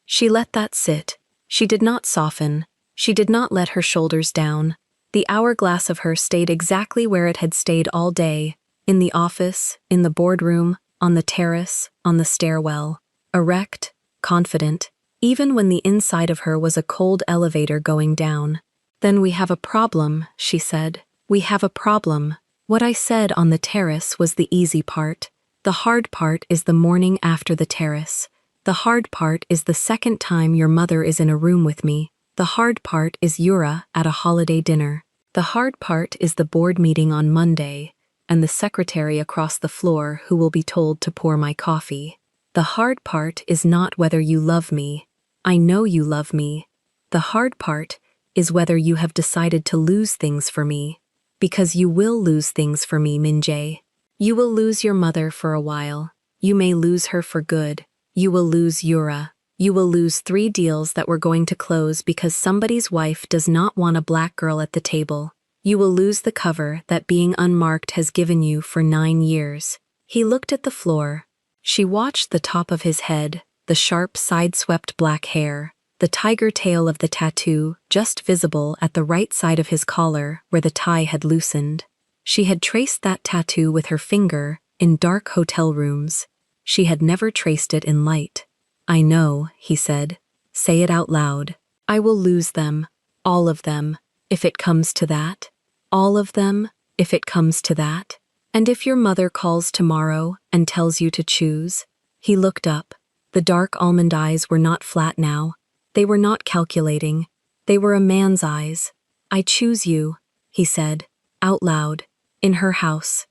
She let that sit. She did not soften. She did not let her shoulders down. The hourglass of her stayed exactly where it had stayed all day, in the office, in the boardroom, on the terrace, on the stairwell. Erect, confident, even when the inside of her was a cold elevator going down. "Then we have a problem," she said. "We have a problem. What I said on the terrace was the easy part. The hard part is the morning after the terrace. The hard part is the second time your mother is in a room with me. The hard part is Yura at a holiday dinner. The hard part is the board meeting on Monday, and the secretary across the floor who will be told to pour my coffee. The hard part is not whether you love me. I know you love me. The hard part is whether you have decided to lose things for me. Because you will lose things for me, Minjae. You will lose your mother for a while. You may lose her for good. You will lose Yura. You will lose 3 deals that were going to close because somebody's wife does not want a black girl at the table. You will lose the cover that being unmarked has given you for 9 years. He looked at the floor. She watched the top of his head, the sharp side-swept black hair, the tiger tail of the tattoo just visible at the right side of his collar where the tie had loosened. She had traced that tattoo with her finger in dark hotel rooms. She had never traced it in light. I know, he said. Say it out loud. I will lose them. All of them, if it comes to that. All of them, if it comes to that. And if your mother calls tomorrow and tells you to choose. He looked up. The dark almond eyes were not flat now. They were not calculating. They were a man's eyes. I choose you, he said, out loud, in her house,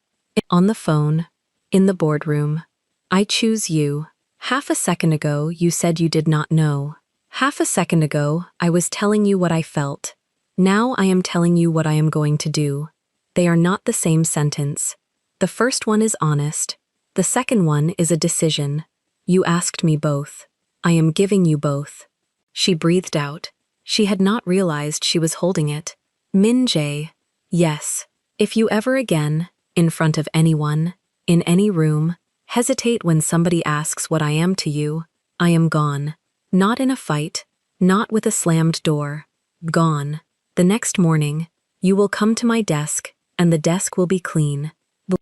on the phone, in the boardroom. I choose you. Half a second ago, you said you did not know. Half a second ago, I was telling you what I felt. Now I am telling you what I am going to do. They are not the same sentence. The first one is honest. The second one is a decision. You asked me both. I am giving you both. She breathed out. She had not realized she was holding it. Minjae. Yes. If you ever again, in front of anyone, in any room, hesitate when somebody asks what I am to you, I am gone. Not in a fight, not with a slammed door. Gone. The next morning, you will come to my desk, and the desk will be clean.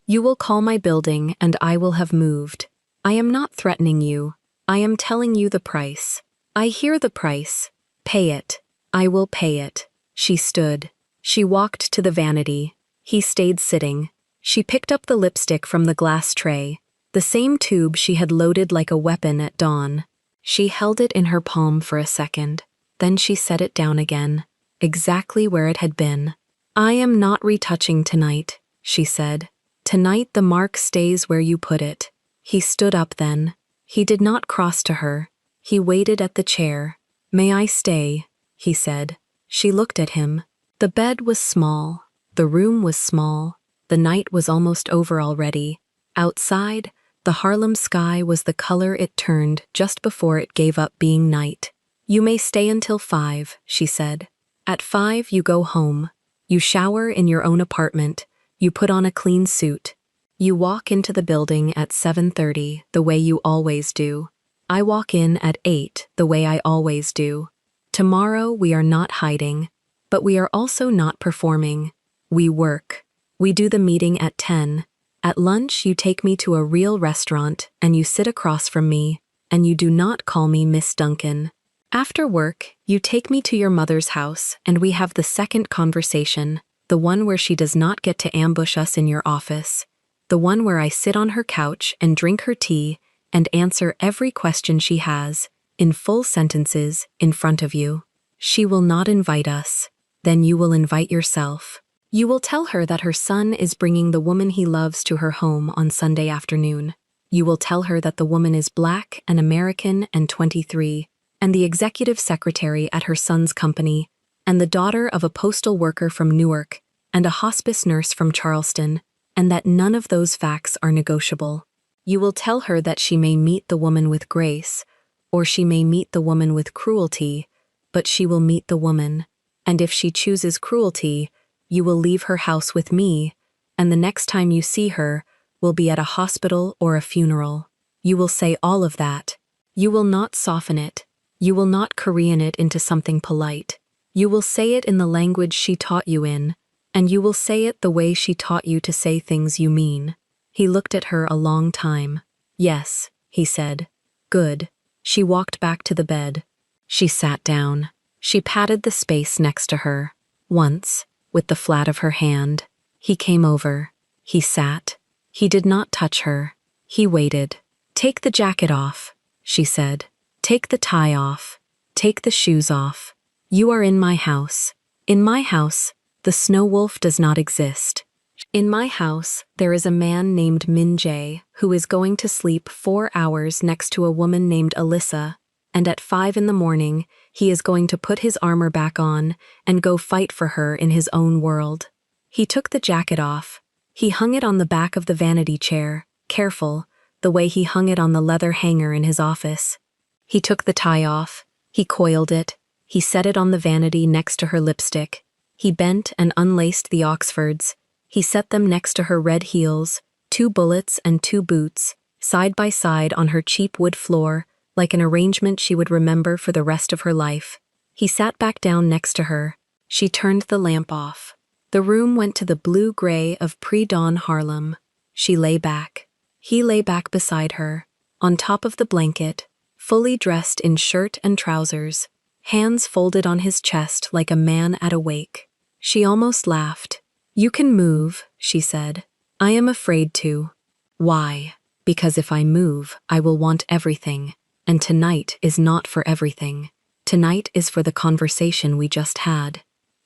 You will call my building, and I will have moved. I am not threatening you. I am telling you the price. I hear the price. Pay it. I will pay it. She stood. She walked to the vanity. He stayed sitting. She picked up the lipstick from the glass tray. The same tube she had loaded like a weapon at dawn. She held it in her palm for a second. Then she set it down again, exactly where it had been. I am not retouching tonight, she said. Tonight the mark stays where you put it. He stood up then. He did not cross to her. He waited at the chair. May I stay? He said. She looked at him. The bed was small. The room was small. The night was almost over already. Outside, the Harlem sky was the color it turned just before it gave up being night. You may stay until 5, she said. At 5 you go home. You shower in your own apartment. You put on a clean suit. You walk into the building at 7:30 the way you always do. I walk in at 8 the way I always do. Tomorrow we are not hiding, but we are also not performing. We work. We do the meeting at 10. At lunch, you take me to a real restaurant, and you sit across from me, and you do not call me Miss Duncan. After work, you take me to your mother's house, and we have the second conversation, the one where she does not get to ambush us in your office, the one where I sit on her couch and drink her tea and answer every question she has, in full sentences, in front of you. She will not invite us. Then you will invite yourself. You will tell her that her son is bringing the woman he loves to her home on Sunday afternoon. You will tell her that the woman is black and American and 23, and the executive secretary at her son's company, and the daughter of a postal worker from Newark, and a hospice nurse from Charleston, and that none of those facts are negotiable. You will tell her that she may meet the woman with grace, or she may meet the woman with cruelty, but she will meet the woman, and if she chooses cruelty, you will leave her house with me, and the next time you see her will be at a hospital or a funeral. You will say all of that. You will not soften it. You will not Korean it into something polite. You will say it in the language she taught you in, and you will say it the way she taught you to say things you mean. He looked at her a long time. Yes, he said. Good. She walked back to the bed. She sat down. She patted the space next to her. Once, with the flat of her hand, he came over. He sat. He did not touch her. He waited. "Take the jacket off," she said. "Take the tie off. Take the shoes off. You are in my house. In my house, the snow wolf does not exist. In my house, there is a man named Min Jae who is going to sleep 4 hours next to a woman named Alyssa, and at 5 in the morning, he is going to put his armor back on and go fight for her in his own world." He took the jacket off. He hung it on the back of the vanity chair, careful, the way he hung it on the leather hanger in his office. He took the tie off. He coiled it. He set it on the vanity next to her lipstick. He bent and unlaced the Oxfords. He set them next to her red heels, 2 bullets and 2 boots, side by side on her cheap wood floor, like an arrangement she would remember for the rest of her life. He sat back down next to her. She turned the lamp off. The room went to the blue-gray of pre-dawn Harlem. She lay back. He lay back beside her, on top of the blanket, fully dressed in shirt and trousers, hands folded on his chest like a man at a wake. She almost laughed. "You can move," she said. "I am afraid to." "Why?" "Because if I move, I will want everything, and tonight is not for everything. Tonight is for the conversation we just had.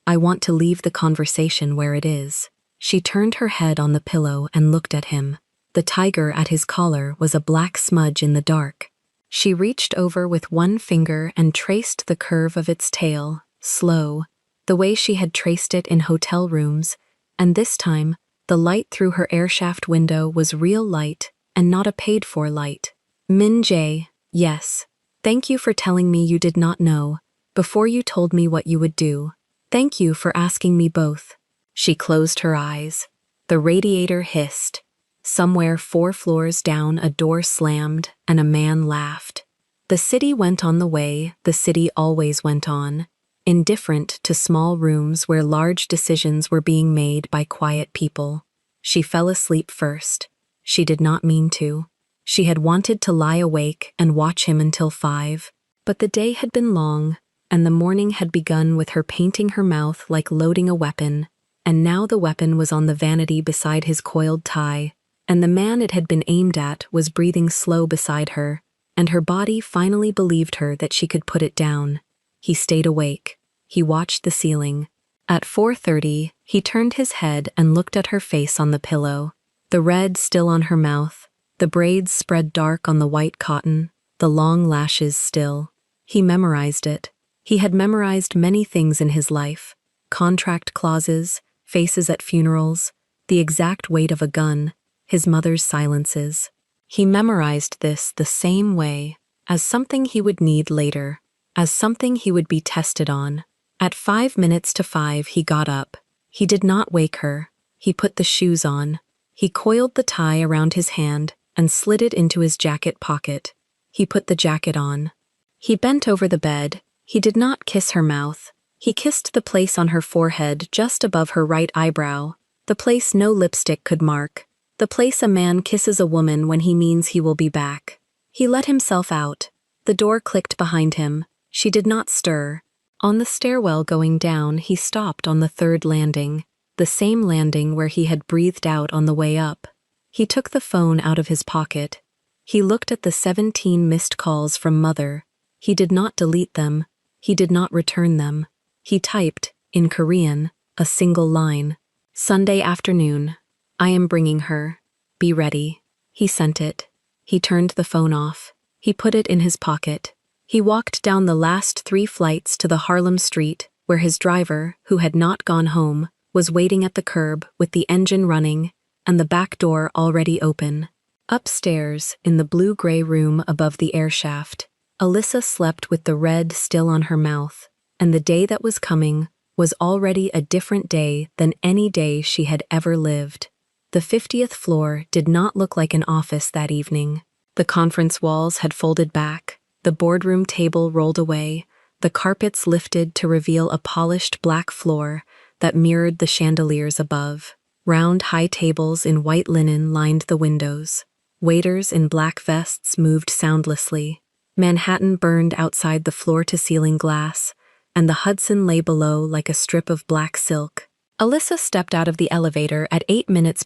I want to leave the conversation where it is." She turned her head on the pillow and looked at him. The tiger at his collar was a black smudge in the dark. She reached over with one finger and traced the curve of its tail, slow, the way she had traced it in hotel rooms, and this time, the light through her airshaft window was real light and not a paid-for light. "Min Jae, yes. Thank you for telling me you did not know, before you told me what you would do. Thank you for asking me both." She closed her eyes. The radiator hissed. Somewhere 4 floors down, a door slammed, and a man laughed. The city went on the way the city always went on, indifferent to small rooms where large decisions were being made by quiet people. She fell asleep first. She did not mean to. She had wanted to lie awake and watch him until 5, but the day had been long, and the morning had begun with her painting her mouth like loading a weapon, and now the weapon was on the vanity beside his coiled tie, and the man it had been aimed at was breathing slow beside her, and her body finally believed her that she could put it down. He stayed awake. He watched the ceiling. At 4:30, he turned his head and looked at her face on the pillow, the red still on her mouth, the braids spread dark on the white cotton, the long lashes still. He memorized it. He had memorized many things in his life: contract clauses, faces at funerals, the exact weight of a gun, his mother's silences. He memorized this the same way, as something he would need later, as something he would be tested on. At 5 minutes to 5, he got up. He did not wake her. He put the shoes on. He coiled the tie around his hand and slid it into his jacket pocket. He put the jacket on. He bent over the bed. He did not kiss her mouth. He kissed the place on her forehead just above her right eyebrow, the place no lipstick could mark, the place a man kisses a woman when he means he will be back. He let himself out. The door clicked behind him. She did not stir. On the stairwell going down, he stopped on the 3rd landing, the same landing where he had breathed out on the way up. He took the phone out of his pocket. He looked at the 17 missed calls from Mother. He did not delete them. He did not return them. He typed, in Korean, a single line. "Sunday afternoon. I am bringing her. Be ready." He sent it. He turned the phone off. He put it in his pocket. He walked down the last 3 flights to the Harlem street, where his driver, who had not gone home, was waiting at the curb with the engine running and the back door already open. Upstairs, in the blue-gray room above the airshaft, Alyssa slept with the red still on her mouth, and the day that was coming was already a different day than any day she had ever lived. The 50th floor did not look like an office that evening. The conference walls had folded back, the boardroom table rolled away, the carpets lifted to reveal a polished black floor that mirrored the chandeliers above. Round high tables in white linen lined the windows. Waiters in black vests moved soundlessly. Manhattan burned outside the floor-to-ceiling glass, and the Hudson lay below like a strip of black silk. Alyssa stepped out of the elevator at 7 minutes.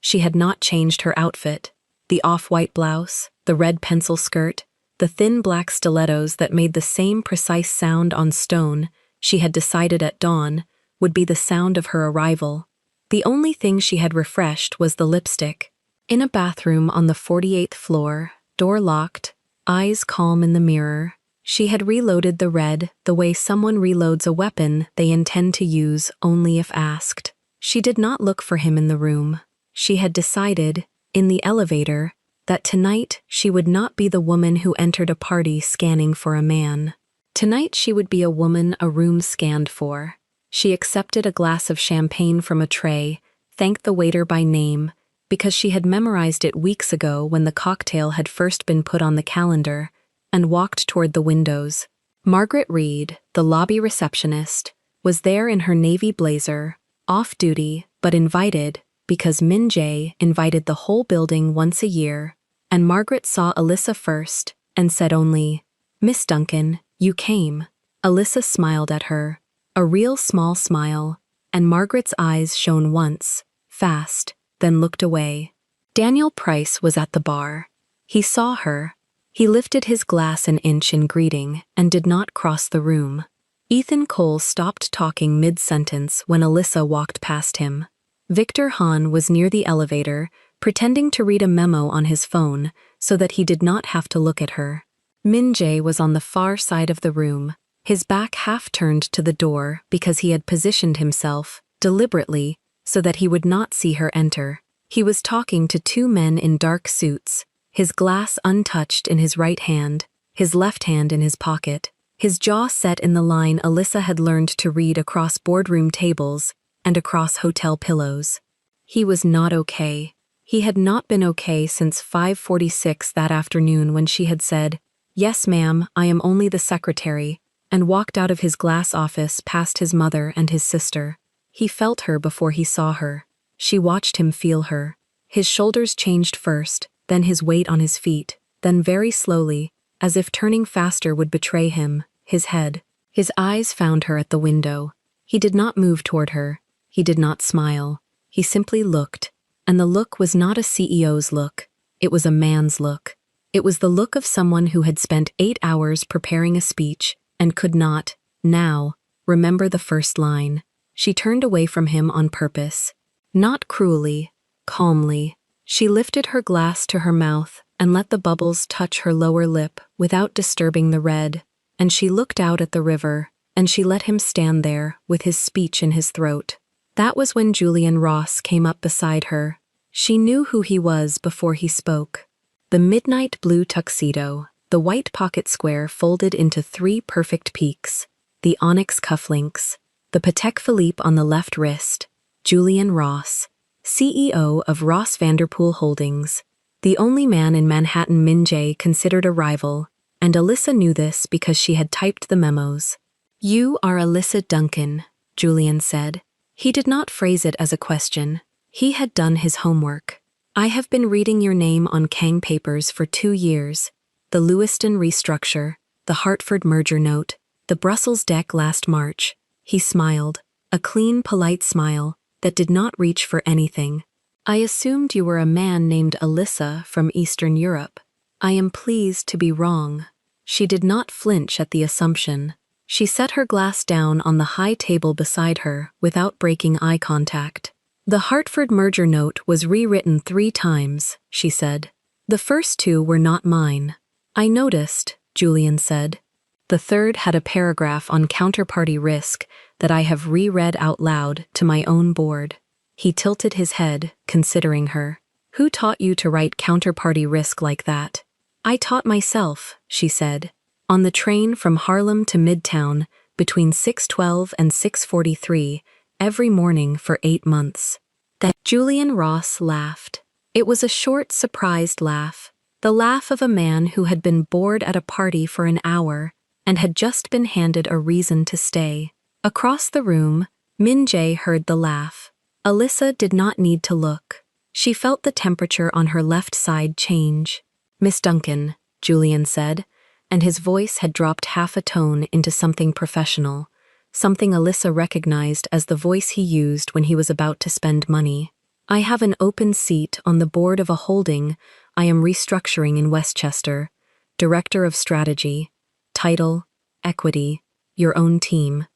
She had not changed her outfit. The off-white blouse, the red pencil skirt, the thin black stilettos that made the same precise sound on stone she had decided at dawn would be the sound of her arrival. The only thing she had refreshed was the lipstick. In a bathroom on the 48th floor, door locked, eyes calm in the mirror, she had reloaded the red the way someone reloads a weapon they intend to use only if asked. She did not look for him in the room. She had decided, in the elevator, that tonight she would not be the woman who entered a party scanning for a man. Tonight she would be a woman a room scanned for. She accepted a glass of champagne from a tray, thanked the waiter by name, because she had memorized it weeks ago when the cocktail had first been put on the calendar, and walked toward the windows. Margaret Reed, the lobby receptionist, was there in her navy blazer, off-duty but invited because Min Jae invited the whole building once a year, and Margaret saw Alyssa first and said only, "Miss Duncan, you came." Alyssa smiled at her, a real small smile, and Margaret's eyes shone once, fast, then looked away. Daniel Price was at the bar. He saw her. He lifted his glass an inch in greeting and did not cross the room. Ethan Cole stopped talking mid-sentence when Alyssa walked past him. Victor Hahn was near the elevator, pretending to read a memo on his phone so that he did not have to look at her. Min Jae was on the far side of the room, his back half turned to the door because he had positioned himself, deliberately, so that he would not see her enter. He was talking to two men in dark suits, his glass untouched in his right hand, his left hand in his pocket, his jaw set in the line Alyssa had learned to read across boardroom tables and across hotel pillows. He was not okay. He had not been okay since 5:46 that afternoon when she had said, "Yes, ma'am, I am only the secretary," and walked out of his glass office past his mother and his sister. He felt her before he saw her. She watched him feel her. His shoulders changed first, then his weight on his feet, then very slowly, as if turning faster would betray him, his head. His eyes found her at the window. He did not move toward her. He did not smile. He simply looked, and the look was not a CEO's look. It was a man's look. It was the look of someone who had spent 8 hours preparing a speech and could not, now, remember the first line. She turned away from him on purpose. Not cruelly, calmly. She lifted her glass to her mouth and let the bubbles touch her lower lip without disturbing the red, and she looked out at the river, and she let him stand there with his speech in his throat. That was when Julian Ross came up beside her. She knew who he was before he spoke. The midnight blue tuxedo, the white pocket square folded into 3 perfect peaks, the onyx cufflinks, the Patek Philippe on the left wrist. Julian Ross, CEO of Ross Vanderpool Holdings, the only man in Manhattan Min Jae considered a rival, and Alyssa knew this because she had typed the memos. "You are Alyssa Duncan," Julian said. He did not phrase it as a question. He had done his homework. "I have been reading your name on Kang papers for 2 years. The Lewiston restructure, the Hartford merger note, the Brussels deck last March." He smiled, a clean, polite smile that did not reach for anything. "I assumed you were a man named Alyssa from Eastern Europe. I am pleased to be wrong." She did not flinch at the assumption. She set her glass down on the high table beside her without breaking eye contact. "The Hartford merger note was rewritten 3 times, she said. "The first 2 were not mine." "I noticed," Julian said. "The third had a paragraph on counterparty risk that I have reread out loud to my own board." He tilted his head, considering her. "Who taught you to write counterparty risk like that?" "I taught myself," she said. "On the train from Harlem to Midtown between 6:12 and 6:43 every morning for 8 months. Then Julian Ross laughed. It was a short, surprised laugh, the laugh of a man who had been bored at a party for an hour and had just been handed a reason to stay. Across the room, Min Jae heard the laugh. Alyssa did not need to look. She felt the temperature on her left side change. "Miss Duncan," Julian said, and his voice had dropped half a tone into something professional, something Alyssa recognized as the voice he used when he was about to spend money. "I have an open seat on the board of a holding I am restructuring in Westchester. Director of Strategy. Title, Equity, Your Own Team.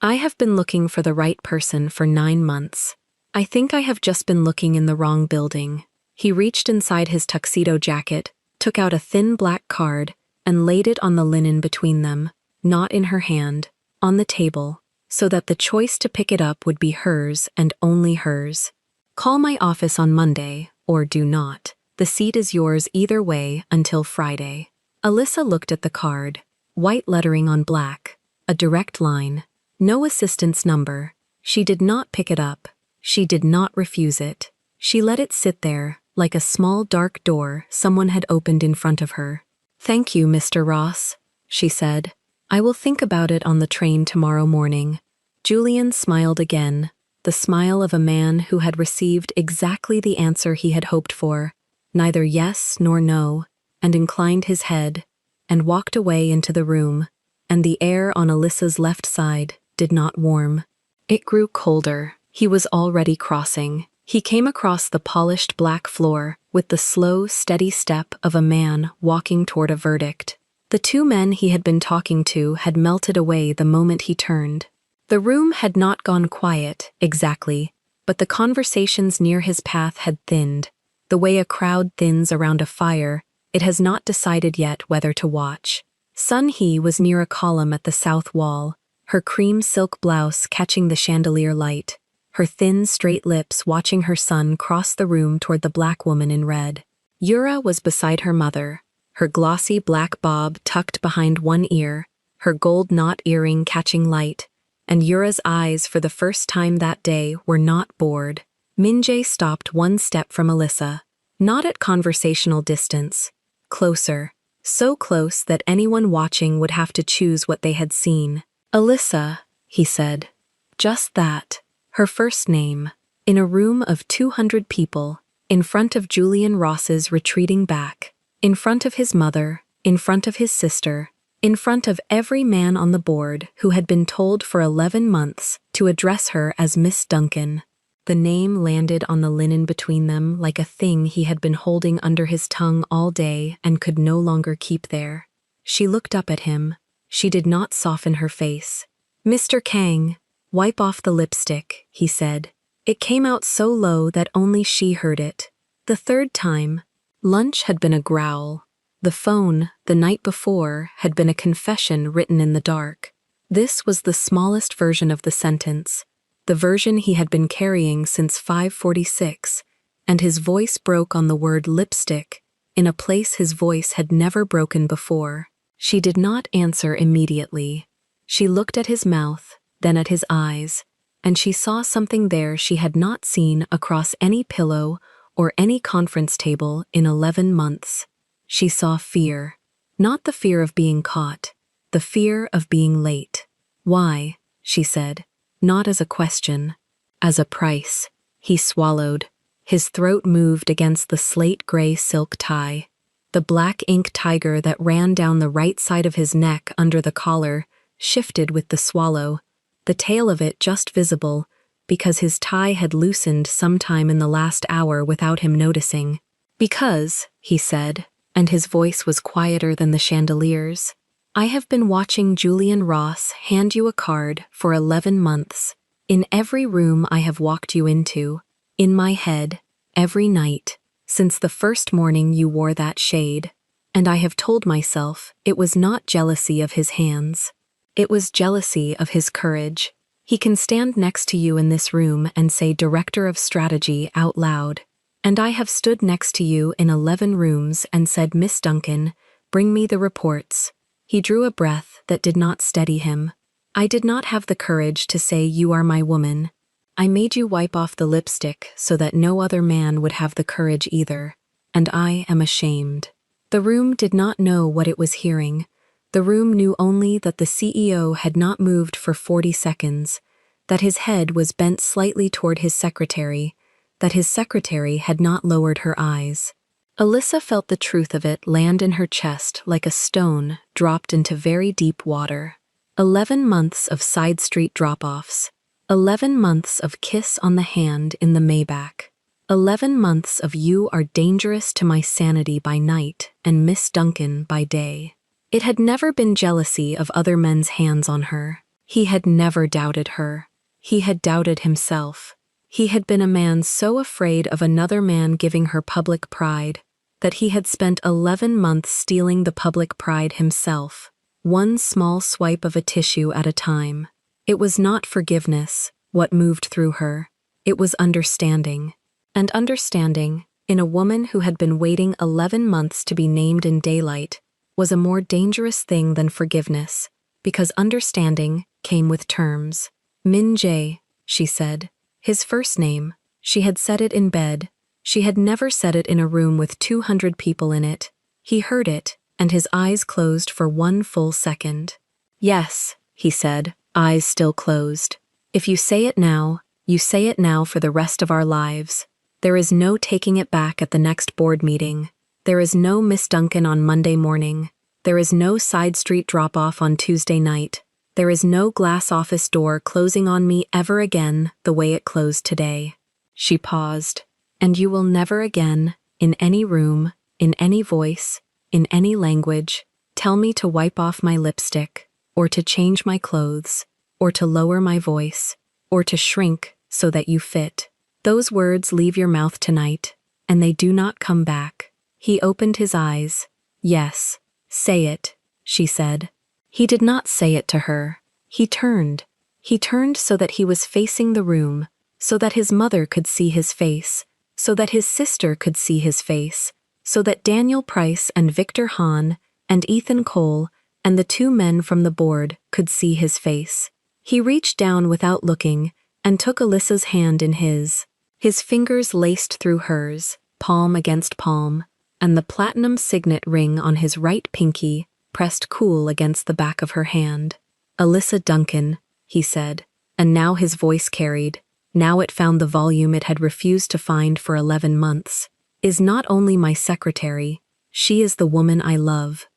I have been looking for the right person for 9 months. I think I have just been looking in the wrong building. He reached inside his tuxedo jacket, took out a thin black card, and laid it on the linen between them, not in her hand, on the table, so that the choice to pick it up would be hers and only hers. Call my office on Monday, or do not. The seat is yours either way until Friday. Alyssa looked at the card. White lettering on black. A direct line. No assistance number. She did not pick it up. She did not refuse it. She let it sit there, like a small dark door someone had opened in front of her. "Thank you, Mr. Ross," she said. "I will think about it on the train tomorrow morning." Julian smiled again, the smile of a man who had received exactly the answer he had hoped for, neither yes nor no, and inclined his head, and walked away into the room, and the air on Alyssa's left side did not warm. It grew colder. He was already crossing. He came across the polished black floor with the slow, steady step of a man walking toward a verdict. The 2 men he had been talking to had melted away the moment he turned. The room had not gone quiet, exactly, but the conversations near his path had thinned. The way a crowd thins around a fire, it has not decided yet whether to watch. Sun Hee was near a column at the south wall, her cream silk blouse catching the chandelier light, her thin, straight lips watching her son cross the room toward the black woman in red. Yura was beside her mother, her glossy black bob tucked behind one ear, her gold knot earring catching light, and Yura's eyes for the first time that day were not bored. Minjae stopped 1 step from Alyssa, not at conversational distance, closer, so close that anyone watching would have to choose what they had seen. "Alyssa," he said. Just that. Her first name. In a room of 200 people, in front of Julian Ross's retreating back, in front of his mother, in front of his sister, in front of every man on the board who had been told for 11 months to address her as Miss Duncan. The name landed on the linen between them like a thing he had been holding under his tongue all day and could no longer keep there. She looked up at him. She did not soften her face. "Mr. Kang, wipe off the lipstick," he said. It came out so low that only she heard it. The 3rd time, lunch had been a growl. The phone, the night before, had been a confession written in the dark. This was the smallest version of the sentence, the version he had been carrying since 5:46, and his voice broke on the word lipstick, in a place his voice had never broken before. She did not answer immediately. She looked at his mouth, then at his eyes, and she saw something there she had not seen across any pillow or any conference table in 11 months. She saw fear. Not the fear of being caught, the fear of being late. "Why?" she said, not as a question, as a price. He swallowed. His throat moved against the slate-gray silk tie. The black ink tiger that ran down the right side of his neck under the collar shifted with the swallow, the tail of it just visible, because his tie had loosened sometime in the last hour without him noticing. "Because," he said, and his voice was quieter than the chandeliers, "I have been watching Julian Ross hand you a card for 11 months. In every room I have walked you into, in my head, every night, since the first morning you wore that shade, and I have told myself it was not jealousy of his hands. It was jealousy of his courage. He can stand next to you in this room and say Director of Strategy out loud, and I have stood next to you in 11 rooms and said, Miss Duncan, bring me the reports." He drew a breath that did not steady him. "I did not have the courage to say you are my woman. I made you wipe off the lipstick so that no other man would have the courage either, and I am ashamed." The room did not know what it was hearing. The room knew only that the CEO had not moved for 40 seconds, that his head was bent slightly toward his secretary, that his secretary had not lowered her eyes. Alyssa felt the truth of it land in her chest like a stone dropped into very deep water. 11 months of side street drop-offs. 11 months of kiss on the hand in the Maybach. 11 months of you are dangerous to my sanity by night and Miss Duncan by day. It had never been jealousy of other men's hands on her. He had never doubted her. He had doubted himself. He had been a man so afraid of another man giving her public pride that he had spent 11 months stealing the public pride himself, one small swipe of a tissue at a time. It was not forgiveness, what moved through her. It was understanding. And understanding, in a woman who had been waiting 11 months to be named in daylight, was a more dangerous thing than forgiveness, because understanding came with terms. Min Jae, she said. His first name. She had said it in bed. She had never said it in a room with 200 people in it. He heard it, and his eyes closed for one full second. Yes, he said, eyes still closed. If you say it now, you say it now for the rest of our lives. There is no taking it back at the next board meeting. There is no Miss Duncan on Monday morning. There is no side street drop-off on Tuesday night. There is no glass office door closing on me ever again the way it closed today. She paused. And you will never again, in any room, in any voice, in any language, tell me to wipe off my lipstick, or to change my clothes, or to lower my voice, or to shrink so that you fit. Those words leave your mouth tonight, and they do not come back. He opened his eyes. Yes, say it, she said. He did not say it to her. He turned. He turned so that he was facing the room, so that his mother could see his face, so that his sister could see his face, so that Daniel Price and Victor Hahn and Ethan Cole and the two men from the board could see his face. He reached down without looking and took Alyssa's hand in his. His fingers laced through hers, palm against palm, and the platinum signet ring on his right pinky pressed cool against the back of her hand. Alyssa Duncan, he said, and now his voice carried. Now it found the volume it had refused to find for 11 months. Is not only my secretary, she is the woman I love.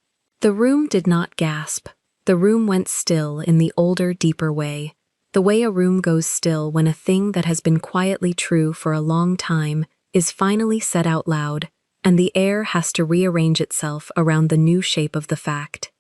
The room did not gasp. The room went still in the older, deeper way. The way a room goes still when a thing that has been quietly true for a long time is finally said out loud, and the air has to rearrange itself around the new shape of the fact.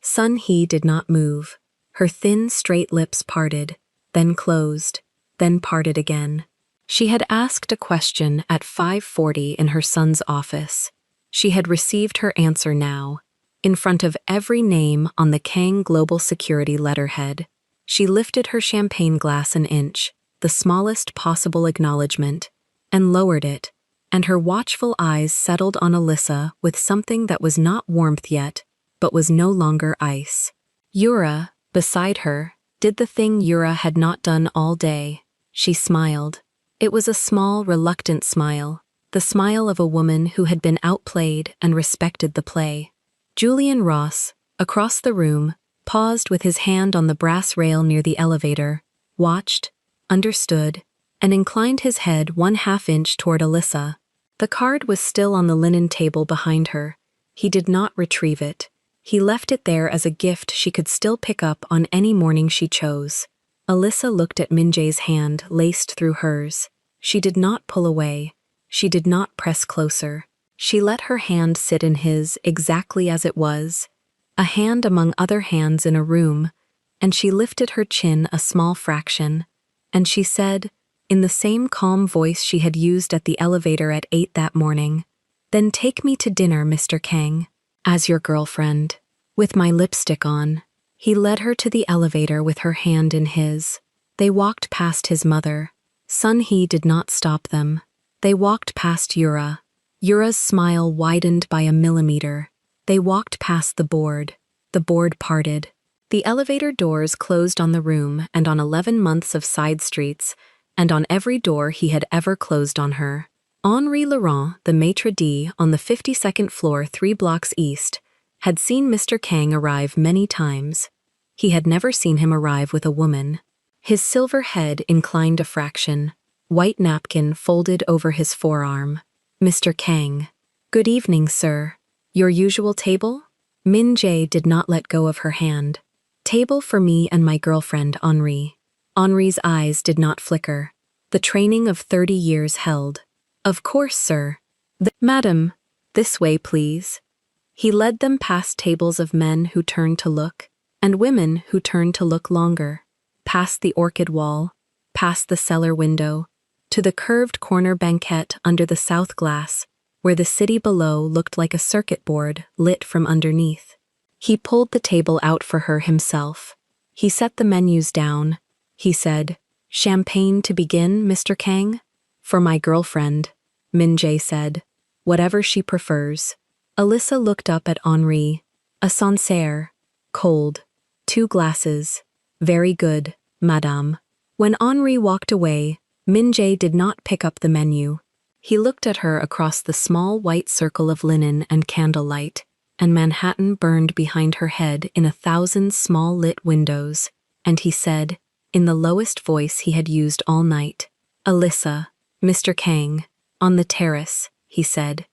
Sun Hee did not move. Her thin, straight lips parted, then closed, then parted again. She had asked a question at 5:40 in her son's office. She had received her answer now, in front of every name on the Kang Global Security letterhead. She lifted her champagne glass an inch, the smallest possible acknowledgement, and lowered it, and her watchful eyes settled on Alyssa with something that was not warmth yet, but was no longer ice. Yura, beside her, did the thing Yura had not done all day. She smiled. It was a small, reluctant smile, the smile of a woman who had been outplayed and respected the play. Julian Ross, across the room, paused with his hand on the brass rail near the elevator, watched, understood, and inclined his head 1/2 inch toward Alyssa. The card was still on the linen table behind her. He did not retrieve it. He left it there as a gift she could still pick up on any morning she chose. Alyssa looked at Min Jae's hand laced through hers. She did not pull away. She did not press closer. She let her hand sit in his exactly as it was, a hand among other hands in a room, and she lifted her chin a small fraction, and she said, in the same calm voice she had used at the elevator at 8 that morning, "Then take me to dinner, Mr. Kang, as your girlfriend." With my lipstick on, he led her to the elevator with her hand in his. They walked past his mother. Sun Hee did not stop them. They walked past Yura. Yura's smile widened by a millimeter. They walked past the board. The board parted. The elevator doors closed on the room and on 11 months of side streets, and on every door he had ever closed on her. Henri Laurent, the maitre d' on the 52nd floor 3 blocks east, had seen Mr. Kang arrive many times. He had never seen him arrive with a woman. His silver head inclined a fraction, white napkin folded over his forearm. Mr. Kang. "Good evening, sir. Your usual table?" Min Jae did not let go of her hand. "Table for me and my girlfriend, Henri." Henri's eyes did not flicker. The training of 30 years held. Of course, sir. Madam, this way, please. He led them past tables of men who turned to look, and women who turned to look longer, past the orchid wall, past the cellar window, to the curved corner banquette under the south glass, where the city below looked like a circuit board lit from underneath. He pulled the table out for her himself. He set the menus down. He said, "Champagne to begin, Mr. Kang?" "For my girlfriend," Min-jae said. "Whatever she prefers." Alyssa looked up at Henri. "A Sancerre. Cold. 2 glasses. Very good, madame." When Henri walked away, Min-jae did not pick up the menu. He looked at her across the small white circle of linen and candlelight, and Manhattan burned behind her head in 1,000 small lit windows, and he said, in the lowest voice he had used all night, "Alyssa, Mr. Kang, on the terrace," he said.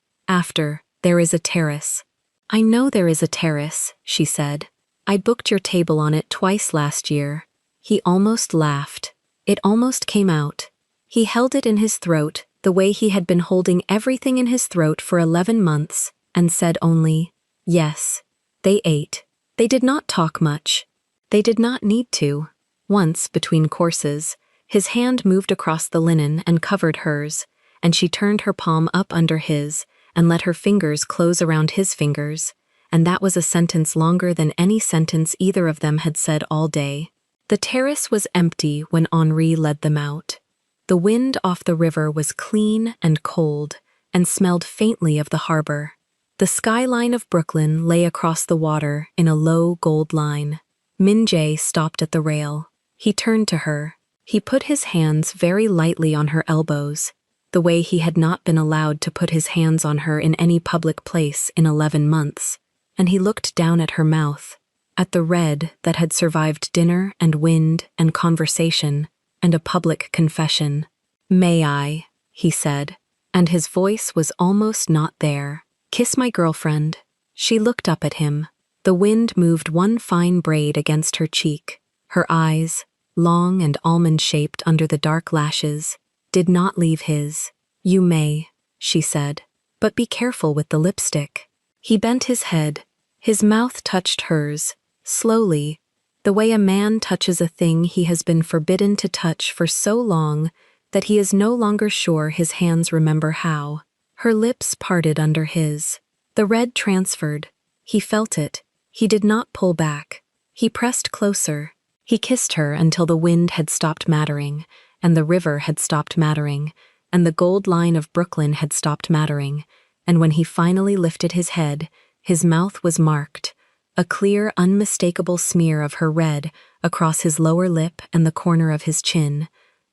There is a terrace." "I know there is a terrace," she said. "I booked your table on it twice last year." He almost laughed. It almost came out. He held it in his throat, the way he had been holding everything in his throat for 11 months, and said only, "Yes." They ate. They did not talk much. They did not need to. Once, between courses, his hand moved across the linen and covered hers, and she turned her palm up under his and let her fingers close around his fingers, and that was a sentence longer than any sentence either of them had said all day. The terrace was empty when Henri led them out. The wind off the river was clean and cold and smelled faintly of the harbor. The skyline of Brooklyn lay across the water in a low gold line. Min-jae stopped at the rail. He turned to her. He put his hands very lightly on her elbows, the way he had not been allowed to put his hands on her in any public place in 11 months, and he looked down at her mouth, at the red that had survived dinner and wind and conversation and a public confession. "May I?" he said, and his voice was almost not there. "Kiss my girlfriend." She looked up at him. The wind moved one fine braid against her cheek. Her eyes, long and almond-shaped under the dark lashes, did not leave his. "You may," she said, "but be careful with the lipstick." He bent his head. His mouth touched hers, slowly, the way a man touches a thing he has been forbidden to touch for so long that he is no longer sure his hands remember how. Her lips parted under his. The red transferred. He felt it. He did not pull back. He pressed closer. He kissed her until the wind had stopped mattering, and the river had stopped mattering, and the gold line of Brooklyn had stopped mattering, and when he finally lifted his head, his mouth was marked, a clear, unmistakable smear of her red across his lower lip and the corner of his chin,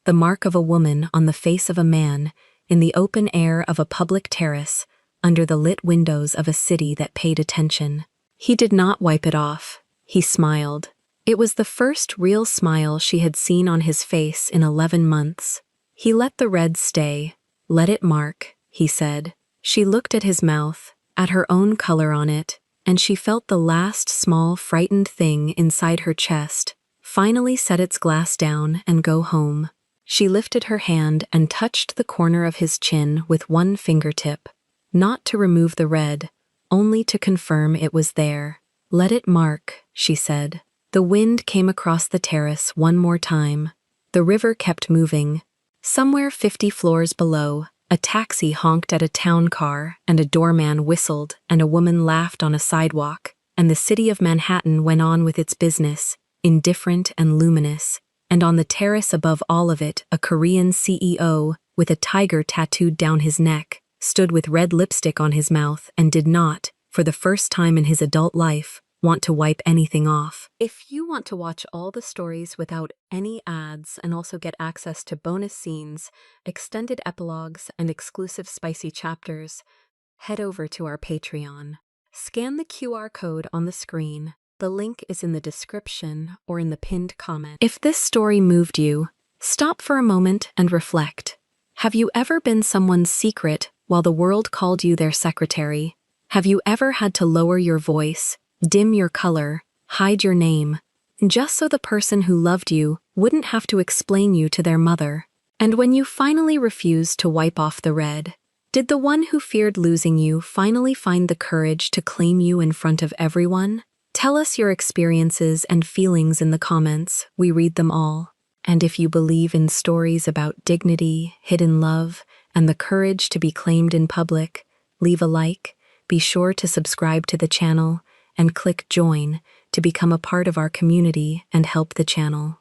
the mark of a woman on the face of a man, in the open air of a public terrace, under the lit windows of a city that paid attention. He did not wipe it off. He smiled. It was the first real smile she had seen on his face in 11 months. He let the red stay. "Let it mark," he said. She looked at his mouth, at her own color on it, and she felt the last small, frightened thing inside her chest finally set its glass down and go home. She lifted her hand and touched the corner of his chin with one fingertip, not to remove the red, only to confirm it was there. "Let it mark," she said. The wind came across the terrace one more time. The river kept moving. Somewhere 50 floors below, a taxi honked at a town car, and a doorman whistled, and a woman laughed on a sidewalk, and the city of Manhattan went on with its business, indifferent and luminous, and on the terrace above all of it, a Korean CEO, with a tiger tattooed down his neck, stood with red lipstick on his mouth and did not, for the first time in his adult life, want to wipe anything off. If you want to watch all the stories without any ads and also get access to bonus scenes, extended epilogues, and exclusive spicy chapters, head over to our Patreon. Scan the QR code on the screen. The link is in the description or in the pinned comment. If this story moved you, stop for a moment and reflect. Have you ever been someone's secret while the world called you their secretary? Have you ever had to lower your voice, dim your color, hide your name, just so the person who loved you wouldn't have to explain you to their mother? And when you finally refused to wipe off the red, did the one who feared losing you finally find the courage to claim you in front of everyone? Tell us your experiences and feelings in the comments. We read them all. And if you believe in stories about dignity, hidden love, and the courage to be claimed in public, leave a like, be sure to subscribe to the channel, and click join to become a part of our community and help the channel